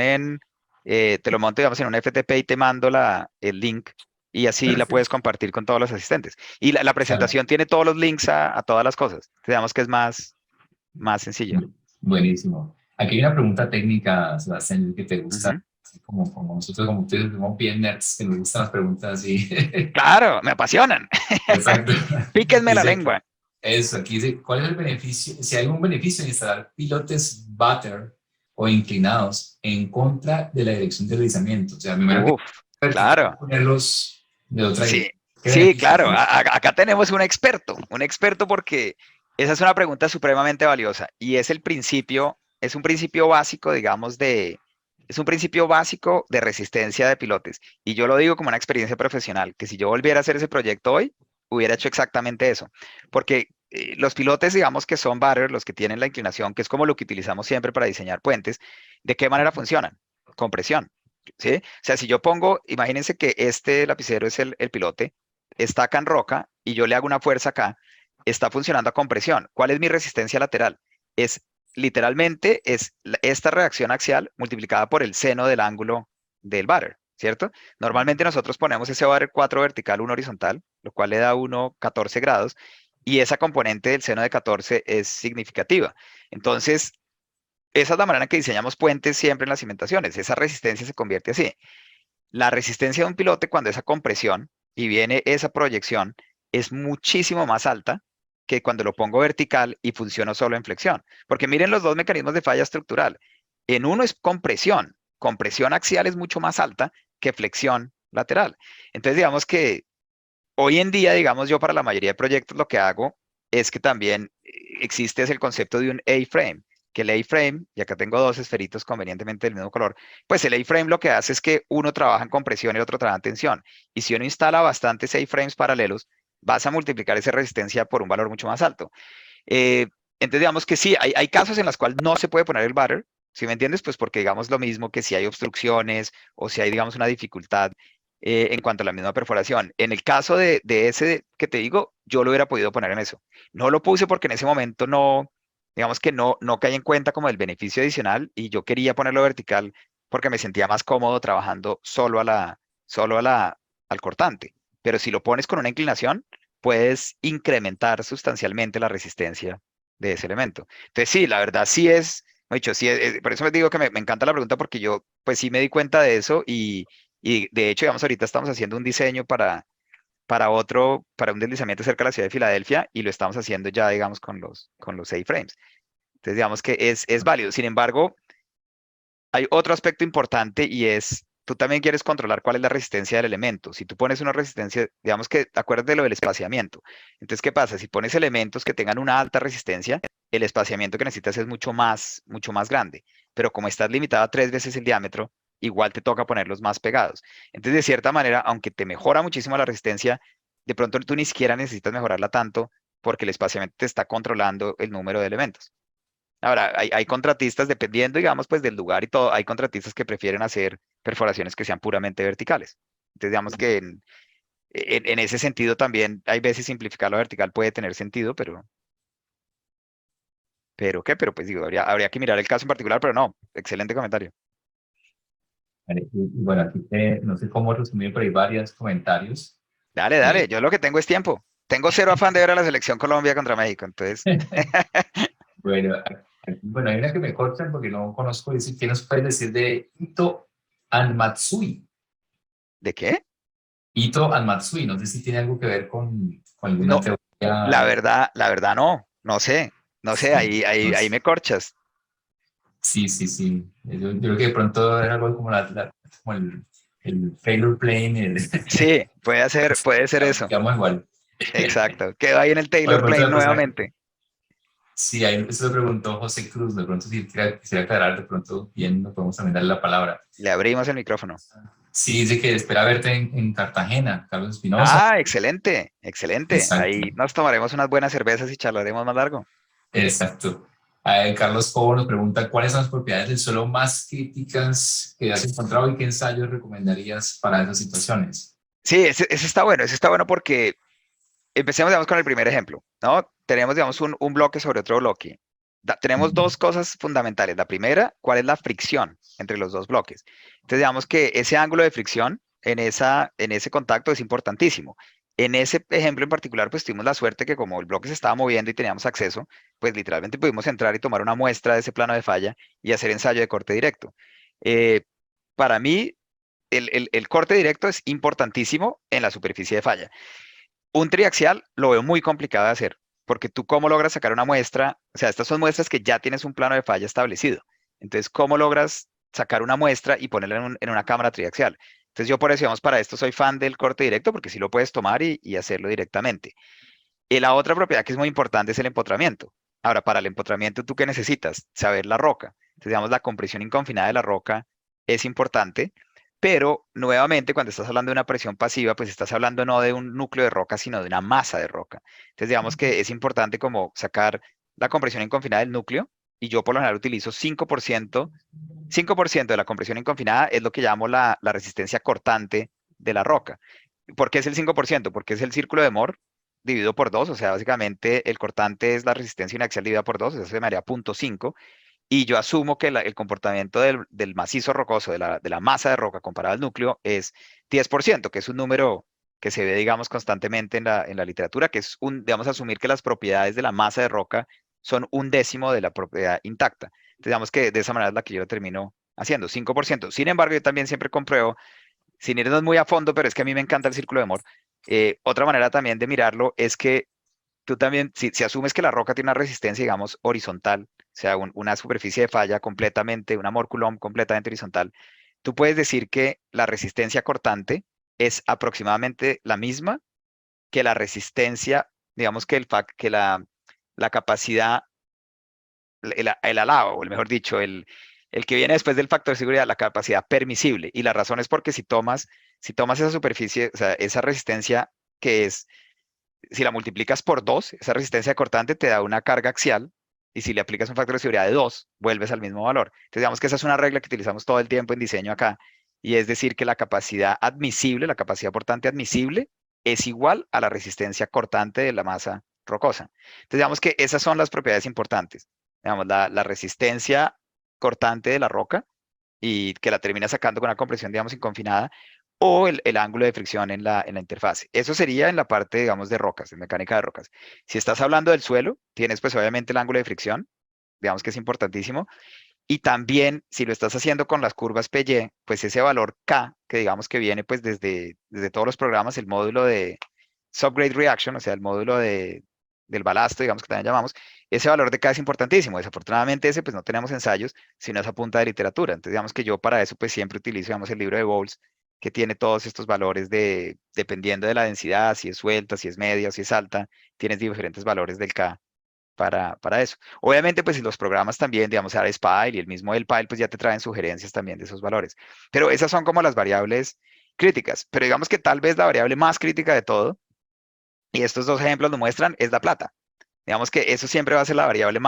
te lo monto, digamos, en un FTP y te mando el link y así la puedes Perfecto. compartir con todos los asistentes. Y la Sale. presentación tiene todos los links a todas las cosas. Digamos que es más sencillo. Buenísimo. Aquí hay una pregunta técnica, Sebastián, que te gusta, Ujú. así como nosotros, como ustedes, como bien nerds, que nos gustan las preguntas así. Claro, me apasionan. Exacto. Píquenme la Dice, lengua. eso, aquí dice, ¿cuál es el beneficio? Si hay algún beneficio en instalar pilotes butter o inclinados en contra de la dirección de deslizamiento. O sea, me imagino que Uf, vertical claro. ponerlos de otra Sí, dirección. ¿Qué sí, beneficio claro. tiene? Acá tenemos un experto porque esa es una pregunta supremamente valiosa y es un principio básico, digamos, es un principio básico de resistencia de pilotes. Y yo lo digo como una experiencia profesional, que si yo volviera a hacer ese proyecto hoy, hubiera hecho exactamente eso. Porque los pilotes, digamos, que son butter, los que tienen la inclinación, que es como lo que utilizamos siempre para diseñar puentes, ¿de qué manera funcionan? Con presión. ¿Sí? O sea, si yo pongo, imagínense que este lapicero es el pilote, está acá en roca y yo le hago una fuerza acá, está funcionando a compresión. ¿Cuál es mi resistencia lateral? Es literalmente esta reacción axial multiplicada por el seno del ángulo del butter, ¿cierto? Normalmente nosotros ponemos ese butter 4 vertical, 1 horizontal, lo cual le da 14 grados, y esa componente del seno de 14 es significativa. Entonces, esa es la manera en que diseñamos puentes siempre en las cimentaciones. Esa resistencia se convierte así. La resistencia de un pilote cuando esa compresión y viene esa proyección es muchísimo más alta que cuando lo pongo vertical y funciono solo en flexión. Porque miren los dos mecanismos de falla estructural. En uno es compresión. Compresión axial es mucho más alta que flexión lateral. Entonces, digamos que hoy en día, digamos yo, para la mayoría de proyectos lo que hago es que también existe el concepto de un A-frame, que el A-frame, y acá tengo dos esferitos convenientemente del mismo color, pues el A-frame lo que hace es que uno trabaja en compresión y el otro trabaja en tensión. Y si uno instala bastantes A-frames paralelos, vas a multiplicar esa resistencia por un valor mucho más alto. Eh, entonces, digamos que sí, hay casos en los cuales no se puede poner el butter, ¿sí me entiendes? Pues porque digamos lo mismo que si hay obstrucciones o si hay, digamos, una dificultad en cuanto a la misma perforación. En el caso de ese que te digo, yo lo hubiera podido poner en eso. No lo puse porque en ese momento no, digamos que no caí en cuenta como el beneficio adicional y yo quería ponerlo vertical porque me sentía más cómodo trabajando al cortante. Pero si lo pones con una inclinación, puedes incrementar sustancialmente la resistencia de ese elemento. Entonces, sí, la verdad sí he dicho, sí, por eso me digo que me encanta la pregunta porque yo, pues sí me di cuenta de eso y de hecho, digamos, ahorita estamos haciendo un diseño para un deslizamiento cerca de la ciudad de Filadelfia y lo estamos haciendo ya, digamos, con los A-frames. Entonces, digamos que es válido. Sin embargo, hay otro aspecto importante y es, tú también quieres controlar cuál es la resistencia del elemento. Si tú pones una resistencia, digamos que, acuérdate de lo del espaciamiento. Entonces, ¿qué pasa? Si pones elementos que tengan una alta resistencia, el espaciamiento que necesitas es mucho más grande. Pero como estás limitado a 3 veces el diámetro, igual te toca ponerlos más pegados. Entonces, de cierta manera, aunque te mejora muchísimo la resistencia, de pronto tú ni siquiera necesitas mejorarla tanto porque el espaciamiento te está controlando el número de elementos. Ahora, hay contratistas, dependiendo, digamos, pues del lugar y todo, hay contratistas que prefieren hacer perforaciones que sean puramente verticales. Entonces, digamos que en ese sentido también hay veces simplificar la vertical puede tener sentido, pero ¿qué? Pero pues digo, habría que mirar el caso en particular, pero no, excelente comentario. Vale, y bueno, aquí no sé cómo resumir, pero hay varios comentarios. Dale, Eh, dale, yo lo que tengo es tiempo. Tengo cero afán de ver a la selección Colombia contra México, entonces, bueno, bueno, hay una que me cortan porque no conozco, dice, ¿qué nos puedes decir de Ito and Matsui? ¿de qué? Ito and Matsui, no sé si tiene algo que ver con alguna No, teoría. la verdad no sé, no sé, Sí, ahí me corchas. sí, sí, sí. Yo creo que de pronto era algo como, como el failure plane, Sí, puede ser eso. digamos igual. Exacto. Quedó ahí en el O de Taylor pronto Plane la persona, nuevamente. sí, ahí eso lo preguntó José Cruz, de pronto si quisiera aclarar, de pronto bien, no podemos también darle la palabra. Le abrimos el micrófono. Sí, dice que espera verte en Cartagena, Carlos Espinosa. Ah, excelente, excelente. Exacto, Ahí nos tomaremos unas buenas cervezas y charlaremos más largo. exacto. Carlos Cobo nos pregunta cuáles son las propiedades del suelo más críticas que has encontrado y qué ensayos recomendarías para esas situaciones. Sí, ese está bueno porque empecemos, digamos, con el primer ejemplo, ¿no? Tenemos, digamos, un bloque sobre otro bloque. Tenemos Ujú. dos cosas fundamentales. La primera, ¿cuál es la fricción entre los dos bloques? Entonces, digamos que ese ángulo de fricción en ese contacto es importantísimo. En ese ejemplo en particular, pues tuvimos la suerte que como el bloque se estaba moviendo y teníamos acceso, pues literalmente pudimos entrar y tomar una muestra de ese plano de falla y hacer ensayo de corte directo. Eh, para mí, el corte directo es importantísimo en la superficie de falla. Un triaxial lo veo muy complicado de hacer, porque tú cómo logras sacar una muestra, o sea, estas son muestras que ya tienes un plano de falla establecido. Entonces, ¿cómo logras sacar una muestra y ponerla en una cámara triaxial? Entonces, yo por eso, digamos, para esto soy fan del corte directo, porque sí lo puedes tomar y hacerlo directamente. Y la otra propiedad que es muy importante es el empotramiento. Ahora, para el empotramiento, ¿tú qué necesitas? Saber la roca. Entonces, digamos, la compresión inconfinada de la roca es importante, pero nuevamente, cuando estás hablando de una presión pasiva, pues estás hablando no de un núcleo de roca, sino de una masa de roca. Entonces, digamos que es importante como sacar la compresión inconfinada del núcleo, y yo por lo general utilizo 5% de la compresión inconfinada es lo que llamo la resistencia cortante de la roca. ¿Por qué es el 5%? Porque es el círculo de Moore dividido por 2, o sea, básicamente el cortante es la resistencia inaxial dividida por 2, eso se me haría 0.5, y yo asumo que el comportamiento del macizo rocoso, de la masa de roca comparado al núcleo, es 10%, que es un número que se ve, digamos, constantemente en la literatura, que es digamos, asumir que las propiedades de la masa de roca son un décimo de la propiedad intacta. Entonces, digamos que de esa manera es la que yo lo termino haciendo, 5%. Sin embargo, yo también siempre compruebo sin irnos muy a fondo, pero es que a mí me encanta el círculo de Moore. Otra manera también de mirarlo es que tú también, si asumes que la roca tiene una resistencia, digamos, horizontal, o sea, una superficie de falla completamente, una Moore Coulomb completamente horizontal, tú puedes decir que la resistencia cortante es aproximadamente la misma que la resistencia, digamos que la capacidad, el alabo, o el mejor dicho, el que viene después del factor de seguridad, la capacidad permisible. Y la razón es porque si tomas esa superficie, o sea, esa resistencia que es, si la multiplicas por 2, esa resistencia cortante te da una carga axial, y si le aplicas un factor de seguridad de 2, vuelves al mismo valor. Entonces, digamos que esa es una regla que utilizamos todo el tiempo en diseño acá, y es decir que la capacidad admisible, la capacidad portante admisible, es igual a la resistencia cortante de la masa rocosa. Entonces, digamos que esas son las propiedades importantes. Digamos, la resistencia cortante de la roca y que la termina sacando con una compresión, digamos, inconfinada, o el ángulo de fricción en la interfase. Eso sería en la parte, digamos, de rocas, de mecánica de rocas. Si estás hablando del suelo, tienes pues obviamente el ángulo de fricción, digamos que es importantísimo, y también si lo estás haciendo con las curvas PY, pues ese valor K, que digamos que viene pues desde todos los programas, el módulo de subgrade reaction, o sea, el módulo del balasto, digamos que también llamamos, ese valor de K es importantísimo. Desafortunadamente ese pues no tenemos ensayos, sino es a punta de literatura. Entonces digamos que yo para eso pues siempre utilizo, digamos, el libro de Bowles, que tiene todos estos valores dependiendo de la densidad, si es suelta, si es media, si es alta, tienes diferentes valores del K para eso. Obviamente, pues si los programas también, digamos, ARSPile y el mismo ELPILE, pues ya te traen sugerencias también de esos valores. Pero esas son como las variables críticas. Pero digamos que tal vez la variable más crítica de todo y estos dos ejemplos lo muestran, es la plata. Digamos que eso siempre va a ser la variable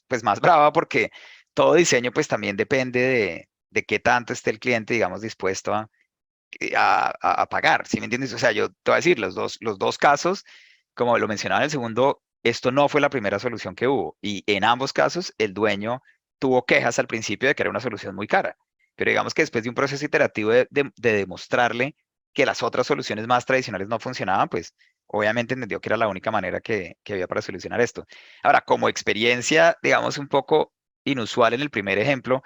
pues más brava porque todo diseño pues también depende de qué tanto esté el cliente, digamos, dispuesto a pagar, ¿sí me entiendes? O sea, yo te voy a decir, los dos casos, como lo mencionaba en el segundo, esto no fue la primera solución que hubo y en ambos casos el dueño tuvo quejas al principio de que era una solución muy cara, pero digamos que después de un proceso iterativo de demostrarle que las otras soluciones más tradicionales no funcionaban, pues obviamente entendió que era la única manera que había para solucionar esto. Ahora, como experiencia, digamos, un poco inusual en el primer ejemplo,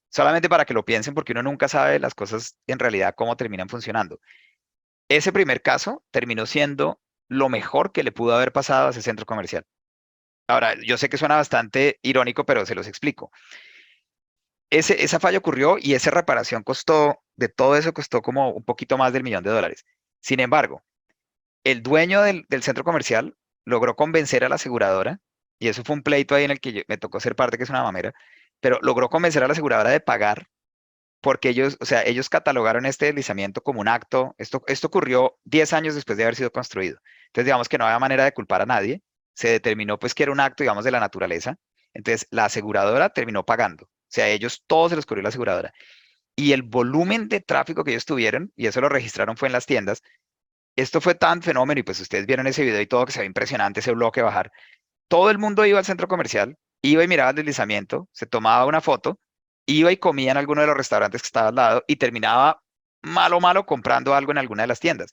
solamente para que lo piensen, porque uno nunca sabe las cosas en realidad cómo terminan funcionando. Ese primer caso terminó siendo lo mejor que le pudo haber pasado a ese centro comercial. Ahora, yo sé que suena bastante irónico, pero se los explico. Esa falla ocurrió y esa reparación costó, de todo eso costó como un poquito más del $1.000.000. Sin embargo, el dueño del centro comercial logró convencer a la aseguradora, y eso fue un pleito ahí en el que me tocó ser parte, que es una mamera, pero logró convencer a la aseguradora de pagar porque ellos, o sea, ellos catalogaron este deslizamiento como un acto, esto ocurrió 10 años después de haber sido construido. Entonces, digamos que no había manera de culpar a nadie, se determinó pues que era un acto, digamos, de la naturaleza. Entonces, la aseguradora terminó pagando, o sea, ellos todos se los cubrió la aseguradora. Y el volumen de tráfico que ellos tuvieron, y eso lo registraron fue en las tiendas, esto fue tan fenómeno, y pues ustedes vieron ese video y todo, que se ve impresionante ese bloque bajar. Todo el mundo iba al centro comercial, iba y miraba el deslizamiento, se tomaba una foto, iba y comía en alguno de los restaurantes que estaba al lado y terminaba malo comprando algo en alguna de las tiendas.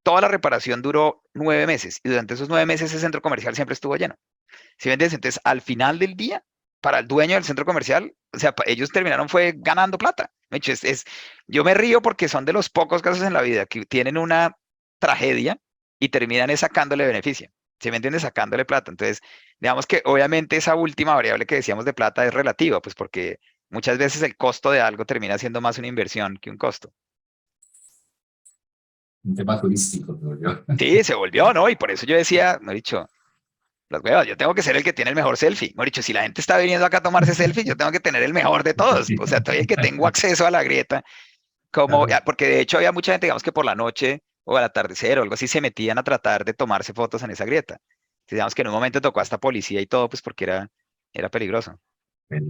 Toda la reparación duró 9 meses y durante esos 9 meses ese centro comercial siempre estuvo lleno. ¿Sí me entiendes? Entonces, al final del día, para el dueño del centro comercial, o sea, ellos terminaron fue ganando plata. De hecho, yo me río porque son de los pocos casos en la vida que tienen una tragedia y terminan es sacándole beneficio. ¿Sí me entiendes? Sacándole plata. Entonces, digamos que obviamente esa última variable que decíamos de plata es relativa, pues porque muchas veces el costo de algo termina siendo más una inversión que un costo. Un tema turístico, creo yo. Sí, se volvió, ¿no? Y por eso yo decía, me he dicho, las huevas, yo tengo que ser el que tiene el mejor selfie. Me he dicho, si la gente está viniendo acá a tomarse selfie, yo tengo que tener el mejor de todos. O sea, todavía que tengo acceso a la grieta, como, Claro. porque de hecho había mucha gente, digamos que por la noche o al atardecer o algo así, se metían a tratar de tomarse fotos en esa grieta. Entonces, digamos que en un momento tocó hasta policía y todo, pues porque era peligroso. Vale.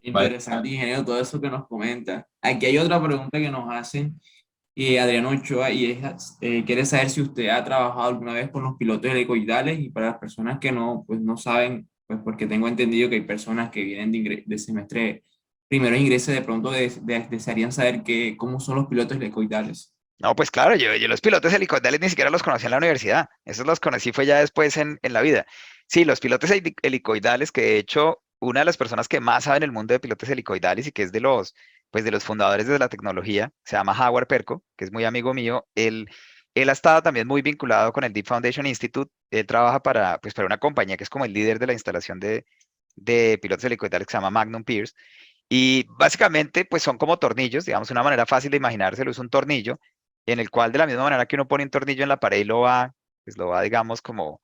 Interesante, ingeniero, todo eso que nos comenta. Aquí hay otra pregunta que nos hacen Adriano Ochoa y es, quiere saber si usted ha trabajado alguna vez con los pilotos helicoidales y para las personas que no, pues no saben, pues porque tengo entendido que hay personas que vienen de semestre primero ingreso de pronto desearían saber cómo son los pilotos helicoidales. No, pues claro, yo los pilotos helicópteros ni siquiera los conocí en la universidad. Esos los conocí fue ya después en la vida. Sí, los pilotos helicoidales, que de hecho, una de las personas que más sabe en el mundo de pilotos helicoidales y que es pues de los fundadores de la tecnología, se llama Howard Perko, que es muy amigo mío. Él ha estado también muy vinculado con el Deep Foundation Institute. Él trabaja pues, para una compañía que es como el líder de la instalación de pilotos helicoidales que se llama Magnum Pierce. Y básicamente, pues son como tornillos, digamos, una manera fácil de imaginárselo es un tornillo en el cual de la misma manera que uno pone un tornillo en la pared y pues lo va, digamos, como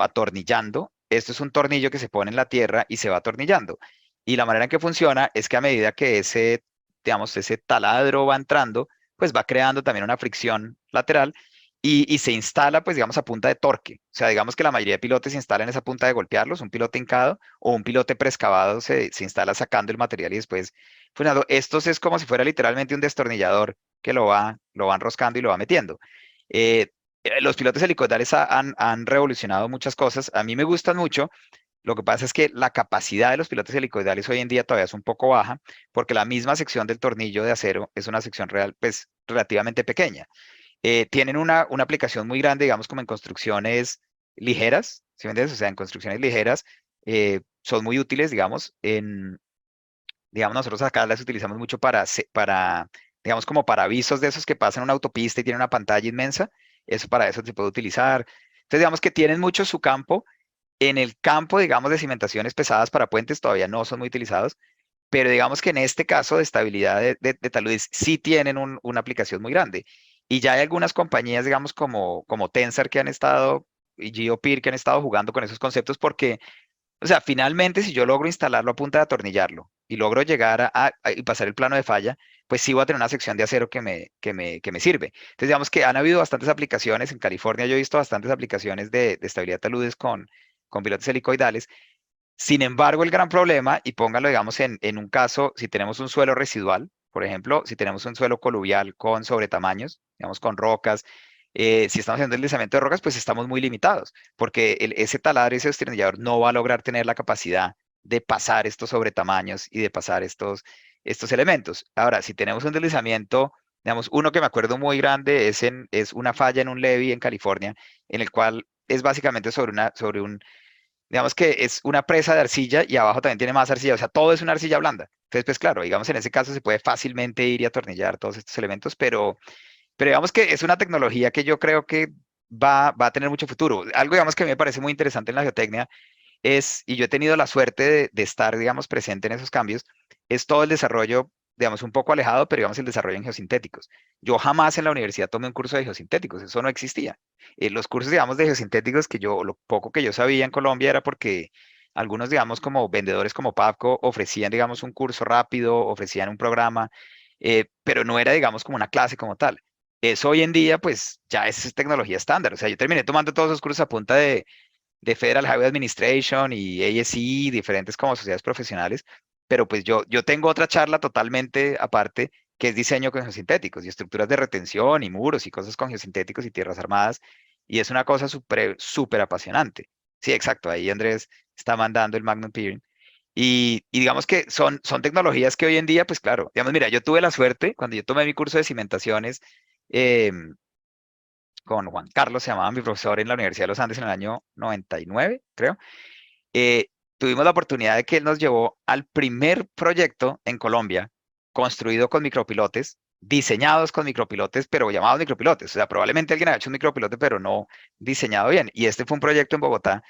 atornillando. Esto es un tornillo que se pone en la tierra y se va atornillando. Y la manera en que funciona es que a medida que digamos, ese taladro va entrando, pues va creando también una fricción lateral y se instala, pues digamos, a punta de torque. O sea, digamos que la mayoría de pilotes se instalan en esa punta de golpearlos, un pilote hincado o un pilote preexcavado se instala sacando el material y después funcionando. Estos es como si fuera literalmente un destornillador que lo va enroscando y lo va metiendo. Eh, los pilotos helicópteros han revolucionado muchas cosas. A mí me gustan mucho. Lo que pasa es que la capacidad de los pilotos helicoidales hoy en día todavía es un poco baja, porque la misma sección del tornillo de acero es una sección real, pues relativamente pequeña. Tienen una aplicación muy grande, digamos, como en construcciones ligeras, ¿sí me entiendes? O sea, en construcciones ligeras son muy útiles, digamos, nosotros acá las utilizamos mucho digamos, como para avisos de esos que pasan en una autopista y tienen una pantalla inmensa, eso para eso se puede utilizar. Entonces, digamos que tienen mucho su campo. En el campo, digamos, de cimentaciones pesadas para puentes todavía no son muy utilizados, pero digamos que en este caso de estabilidad de taludes sí tienen una aplicación muy grande. Y ya hay algunas compañías, digamos, como Tensor que han estado, y GeoPeer que han estado jugando con esos conceptos porque O sea, finalmente, si yo logro instalarlo a punta de atornillarlo y logro llegar y pasar el plano de falla, pues sí voy a tener una sección de acero que me sirve. Entonces, digamos que han habido bastantes aplicaciones. En California yo he visto bastantes aplicaciones de estabilidad taludes con pilotes helicoidales. Sin embargo, el gran problema, y póngalo, digamos, en un caso, si tenemos un suelo residual, por ejemplo, si tenemos un suelo coluvial con sobretamaños, digamos, con rocas, si estamos haciendo el deslizamiento de rocas, pues estamos muy limitados, porque ese taladro y ese destornillador no va a lograr tener la capacidad de pasar estos sobretamaños y de pasar estos elementos. Ahora, si tenemos un deslizamiento, digamos, uno que me acuerdo muy grande es una falla en un levee en California, en el cual es básicamente sobre un digamos que es una presa de arcilla y abajo también tiene más arcilla, o sea, todo es una arcilla blanda. Entonces, pues claro, digamos en ese caso se puede fácilmente ir y atornillar todos estos elementos, pero digamos que es una tecnología que yo creo que va a tener mucho futuro. Algo, digamos, que a mí me parece muy interesante en la geotecnia y yo he tenido la suerte de estar, digamos, presente en esos cambios, es todo el desarrollo, digamos, un poco alejado, pero digamos el desarrollo en geosintéticos. Yo jamás en la universidad tomé un curso de geosintéticos, eso no existía. Los cursos, digamos, de geosintéticos lo poco que yo sabía en Colombia era porque algunos, digamos, como vendedores como Pavco ofrecían, digamos, un curso rápido, ofrecían un programa, pero no era, digamos, como una clase como tal. Eso hoy en día, pues, ya es tecnología estándar. O sea, yo terminé tomando todos esos cursos a punta de Federal Highway Administration y ASE, diferentes como sociedades profesionales, pero pues yo tengo otra charla totalmente aparte que es diseño con geosintéticos y estructuras de retención y muros y cosas con geosintéticos y tierras armadas, y es una cosa súper, súper apasionante. Sí, exacto, ahí Andrés está mandando el Magnum Peering. Y digamos que son tecnologías que hoy en día, pues claro, digamos, mira, yo tuve la suerte, cuando yo tomé mi curso de cimentaciones, em, con Juan Carlos, se llamaba mi profesor en la Universidad de los Andes en el año 99, creo. eh, Tuvimos la oportunidad de que él nos llevó al primer proyecto en Colombia construido con micropilotes, diseñados con micropilotes, pero llamados micropilotes. O sea, probablemente alguien había hecho un micropilote, pero no diseñado bien. Y este fue un proyecto en Bogotá.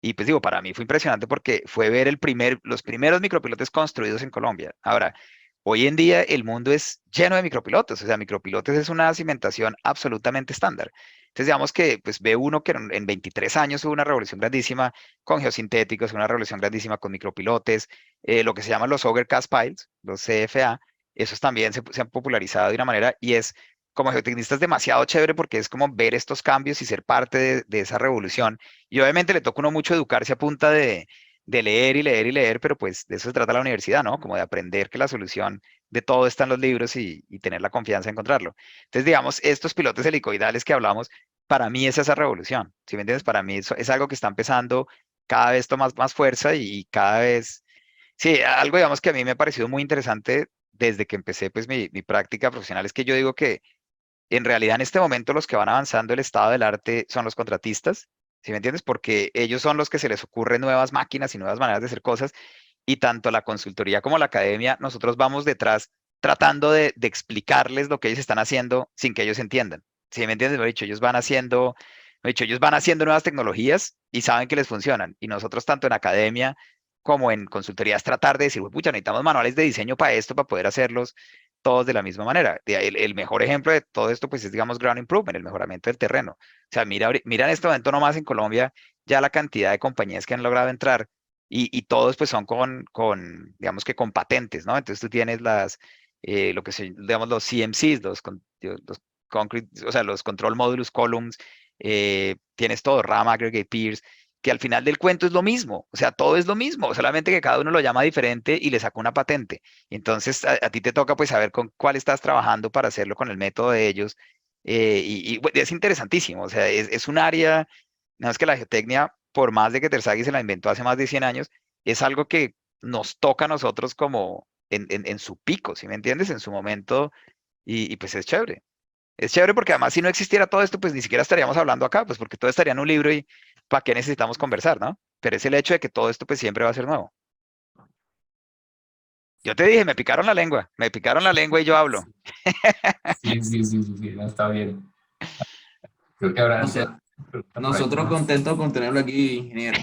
Y pues digo, para mí fue impresionante porque fue ver los primeros micropilotes construidos en Colombia. Ahora, hoy en día el mundo es lleno de micropilotes, o sea, micropilotes es una cimentación absolutamente estándar. Entonces, digamos que pues ve uno que en 23 años hubo una revolución grandísima con geosintéticos, una revolución grandísima con micropilotes, lo que se llaman los Auger Cast Piles, los CFA, esos también se han popularizado de una manera y es como geotecnista es demasiado chévere porque es como ver estos cambios y ser parte de esa revolución. Y obviamente le toca a uno mucho educarse a punta de leer y leer y leer, pero pues de eso se trata la universidad, ¿no? Como de aprender que la solución de todo está en los libros y tener la confianza de encontrarlo. Entonces, digamos, estos pilotes helicoidales que hablamos, para mí es esa revolución, ¿sí me entiendes? Para mí eso es algo que está empezando cada vez toma más fuerza y cada vez, sí, algo digamos que a mí me ha parecido muy interesante desde que empecé pues mi práctica profesional es que yo digo que en realidad en este momento los que van avanzando el estado del arte son los contratistas, ¿sí me entiendes? Porque ellos son los que se les ocurren nuevas máquinas y nuevas maneras de hacer cosas y tanto la consultoría como la academia, nosotros vamos detrás tratando de explicarles lo que ellos están haciendo sin que ellos entiendan. ¿Sí me entiendes? Lo he dicho, ellos van haciendo nuevas tecnologías y saben que les funcionan. Y nosotros tanto en academia como en consultoría es tratar de decir, pucha, necesitamos manuales de diseño para esto, para poder hacerlos todos de la misma manera. El mejor ejemplo de todo esto, pues es, digamos, ground improvement, el mejoramiento del terreno. O sea, mira en este momento nomás en Colombia ya la cantidad de compañías que han logrado entrar y todos pues son digamos que con patentes, ¿no? Entonces tú tienes lo que se, digamos, los CMCs, los concrete, o sea, los control modulus columns, tienes todo, RAM, aggregate peers, que al final del cuento es lo mismo, o sea, todo es lo mismo, solamente que cada uno lo llama diferente y le saca una patente. Entonces, a ti te toca pues saber con cuál estás trabajando para hacerlo con el método de ellos. Bueno, es interesantísimo, o sea, es un área, no es que la geotecnia, por más de que Terzaghi se la inventó hace más de 100 años, es algo que nos toca a nosotros como en su pico, ¿sí me entiendes? En su momento, y pues es chévere. Es chévere porque además si no existiera todo esto, pues ni siquiera estaríamos hablando acá, pues porque todo estaría en un libro y ¿para qué necesitamos conversar, no? Pero es el hecho de que todo esto pues siempre va a ser nuevo. Yo te dije, me picaron la lengua y yo hablo. Sí, sí, sí, sí, sí, no, está bien. Creo que habrá Nosotros, pregunta por ahí nosotros más. contentos con tenerlo aquí, ingeniero.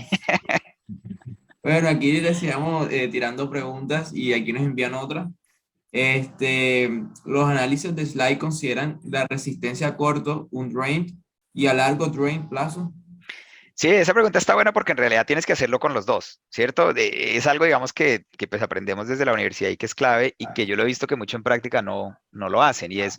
Bueno, aquí les sigamos tirando preguntas y aquí nos envían otras. Los análisis de slide consideran la resistencia a corto, un drain, y a largo drain plazo. Sí, esa pregunta está buena porque en realidad tienes que hacerlo con los dos, ¿cierto? Es algo, digamos, que pues aprendemos desde la universidad y que es clave y que yo lo he visto que mucho en práctica no lo hacen. Y es,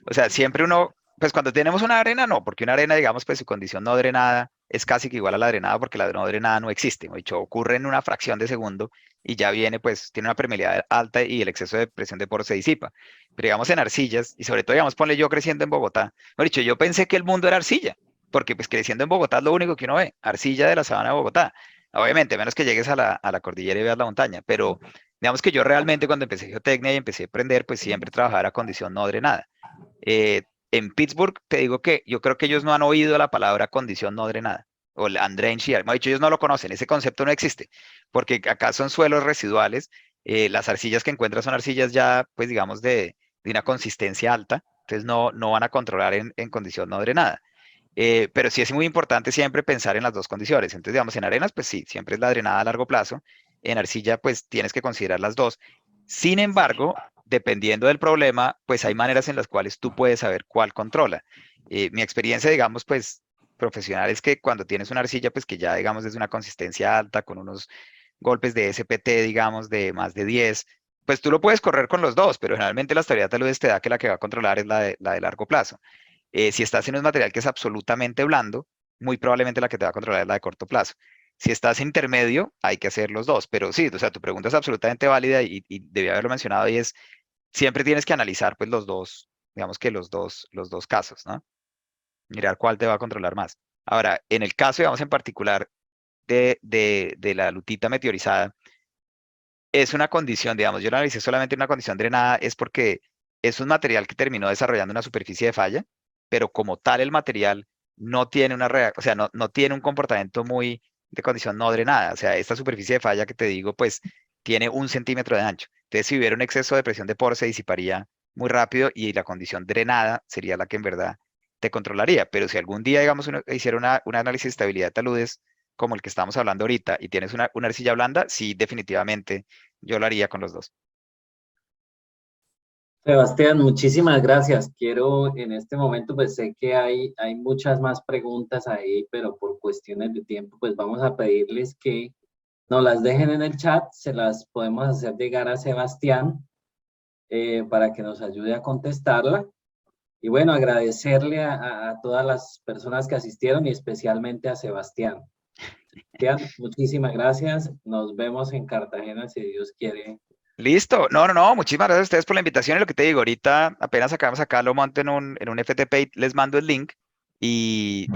o sea, siempre uno, pues cuando tenemos una arena, no, porque una arena, digamos, pues su condición no drenada es casi que igual a la drenada porque la no drenada no existe. De hecho, ocurre en una fracción de segundo y ya viene, pues, tiene una permeabilidad alta y el exceso de presión de poro se disipa. Pero digamos en arcillas, y sobre todo, digamos, ponle yo creciendo en Bogotá, mejor dicho, yo pensé que el mundo era arcilla porque pues creciendo en Bogotá es lo único que uno ve, arcilla de la sabana de Bogotá. Obviamente, menos que llegues a la cordillera y veas la montaña, pero digamos que yo realmente cuando empecé geotecnia y empecé a aprender, pues siempre trabajaba a condición no drenada. En Pittsburgh, te digo que yo creo que ellos no han oído la palabra condición no drenada, o el undrained shear. Me ha dicho, ellos no lo conocen, ese concepto no existe, porque acá son suelos residuales, las arcillas que encuentras son arcillas ya, pues digamos, de una consistencia alta, entonces no van a controlar en condición no drenada. Pero sí es muy importante siempre pensar en las dos condiciones. Entonces, digamos, en arenas, pues sí, siempre es la drenada a largo plazo. En arcilla, pues tienes que considerar las dos. Sin embargo, dependiendo del problema, pues hay maneras en las cuales tú puedes saber cuál controla. Mi experiencia, digamos, pues profesional es que cuando tienes una arcilla, pues que ya, digamos, es de una consistencia alta, con unos golpes de SPT, digamos, de más de 10, pues tú lo puedes correr con los dos, pero generalmente la estabilidad taludes te da que la que va a controlar es la de largo plazo. Si estás en un material que es absolutamente blando, muy probablemente la que te va a controlar es la de corto plazo. Si estás intermedio, hay que hacer los dos. Pero sí, o sea, tu pregunta es absolutamente válida y debí haberlo mencionado y es, siempre tienes que analizar pues los dos, digamos que los dos casos, ¿no? Mirar cuál te va a controlar más. Ahora, en el caso, digamos, en particular de la lutita meteorizada, es una condición, digamos, yo lo analicé solamente una condición drenada, es porque es un material que terminó desarrollando una superficie de falla, pero como tal el material no tiene una o sea, no tiene un comportamiento muy de condición no drenada. O sea, esta superficie de falla que te digo, pues tiene 1 centímetro de ancho. Entonces, si hubiera un exceso de presión de poro, se disiparía muy rápido y la condición drenada sería la que en verdad te controlaría. Pero si algún día, digamos, uno hiciera un análisis de estabilidad de taludes como el que estamos hablando ahorita y tienes una arcilla blanda, sí, definitivamente yo lo haría con los dos. Sebastián, muchísimas gracias. Quiero en este momento, pues sé que hay muchas más preguntas ahí, pero por cuestiones de tiempo, pues vamos a pedirles que nos las dejen en el chat, se las podemos hacer llegar a Sebastián para que nos ayude a contestarla. Y bueno, agradecerle a todas las personas que asistieron y especialmente a Sebastián. Sebastián, muchísimas gracias. Nos vemos en Cartagena si Dios quiere. Listo. No. Muchísimas gracias a ustedes por la invitación y lo que te digo, ahorita apenas acabamos acá, lo monto en un FTP, y les mando el link y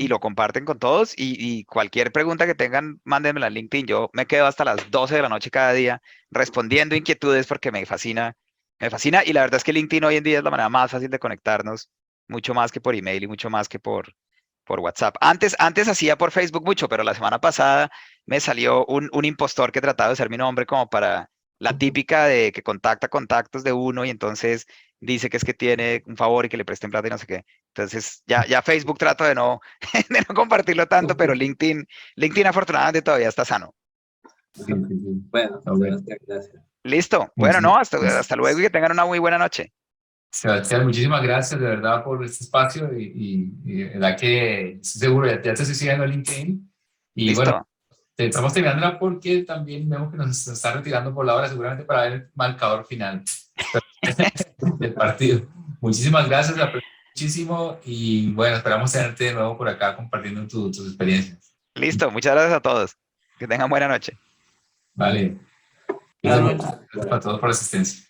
lo comparten con todos y cualquier pregunta que tengan, mándenmela en LinkedIn. Yo me quedo hasta las 12 de la noche cada día respondiendo inquietudes porque me fascina y la verdad es que LinkedIn hoy en día es la manera más fácil de conectarnos, mucho más que por email y mucho más que por WhatsApp. Antes hacía por Facebook mucho, pero la semana pasada me salió un impostor que trataba de usar mi nombre como para la típica de que contacta contactos de uno y entonces dice que es que tiene un favor y que le presten plata y no sé qué. Entonces ya Facebook trato de no, de no compartirlo tanto, pero LinkedIn afortunadamente todavía está sano. Sí, sí, sí. Bueno, Está bueno. Sebastián, gracias. Listo. Bueno, Muchísimas no, hasta luego y que tengan una muy buena noche. Sebastián, muchísimas gracias de verdad por este espacio y de verdad que estoy seguro, ya te estoy siguiendo en LinkedIn y bueno, Listo. estamos terminándola porque también vemos que nos está retirando por la hora seguramente para ver el marcador final del partido. Muchísimas gracias, la aprecio muchísimo y bueno, esperamos tenerte de nuevo por acá compartiendo tus experiencias. Listo. Muchas gracias a todos. Que tengan buena noche. Vale, Buenas gracias noches. a todos por la asistencia.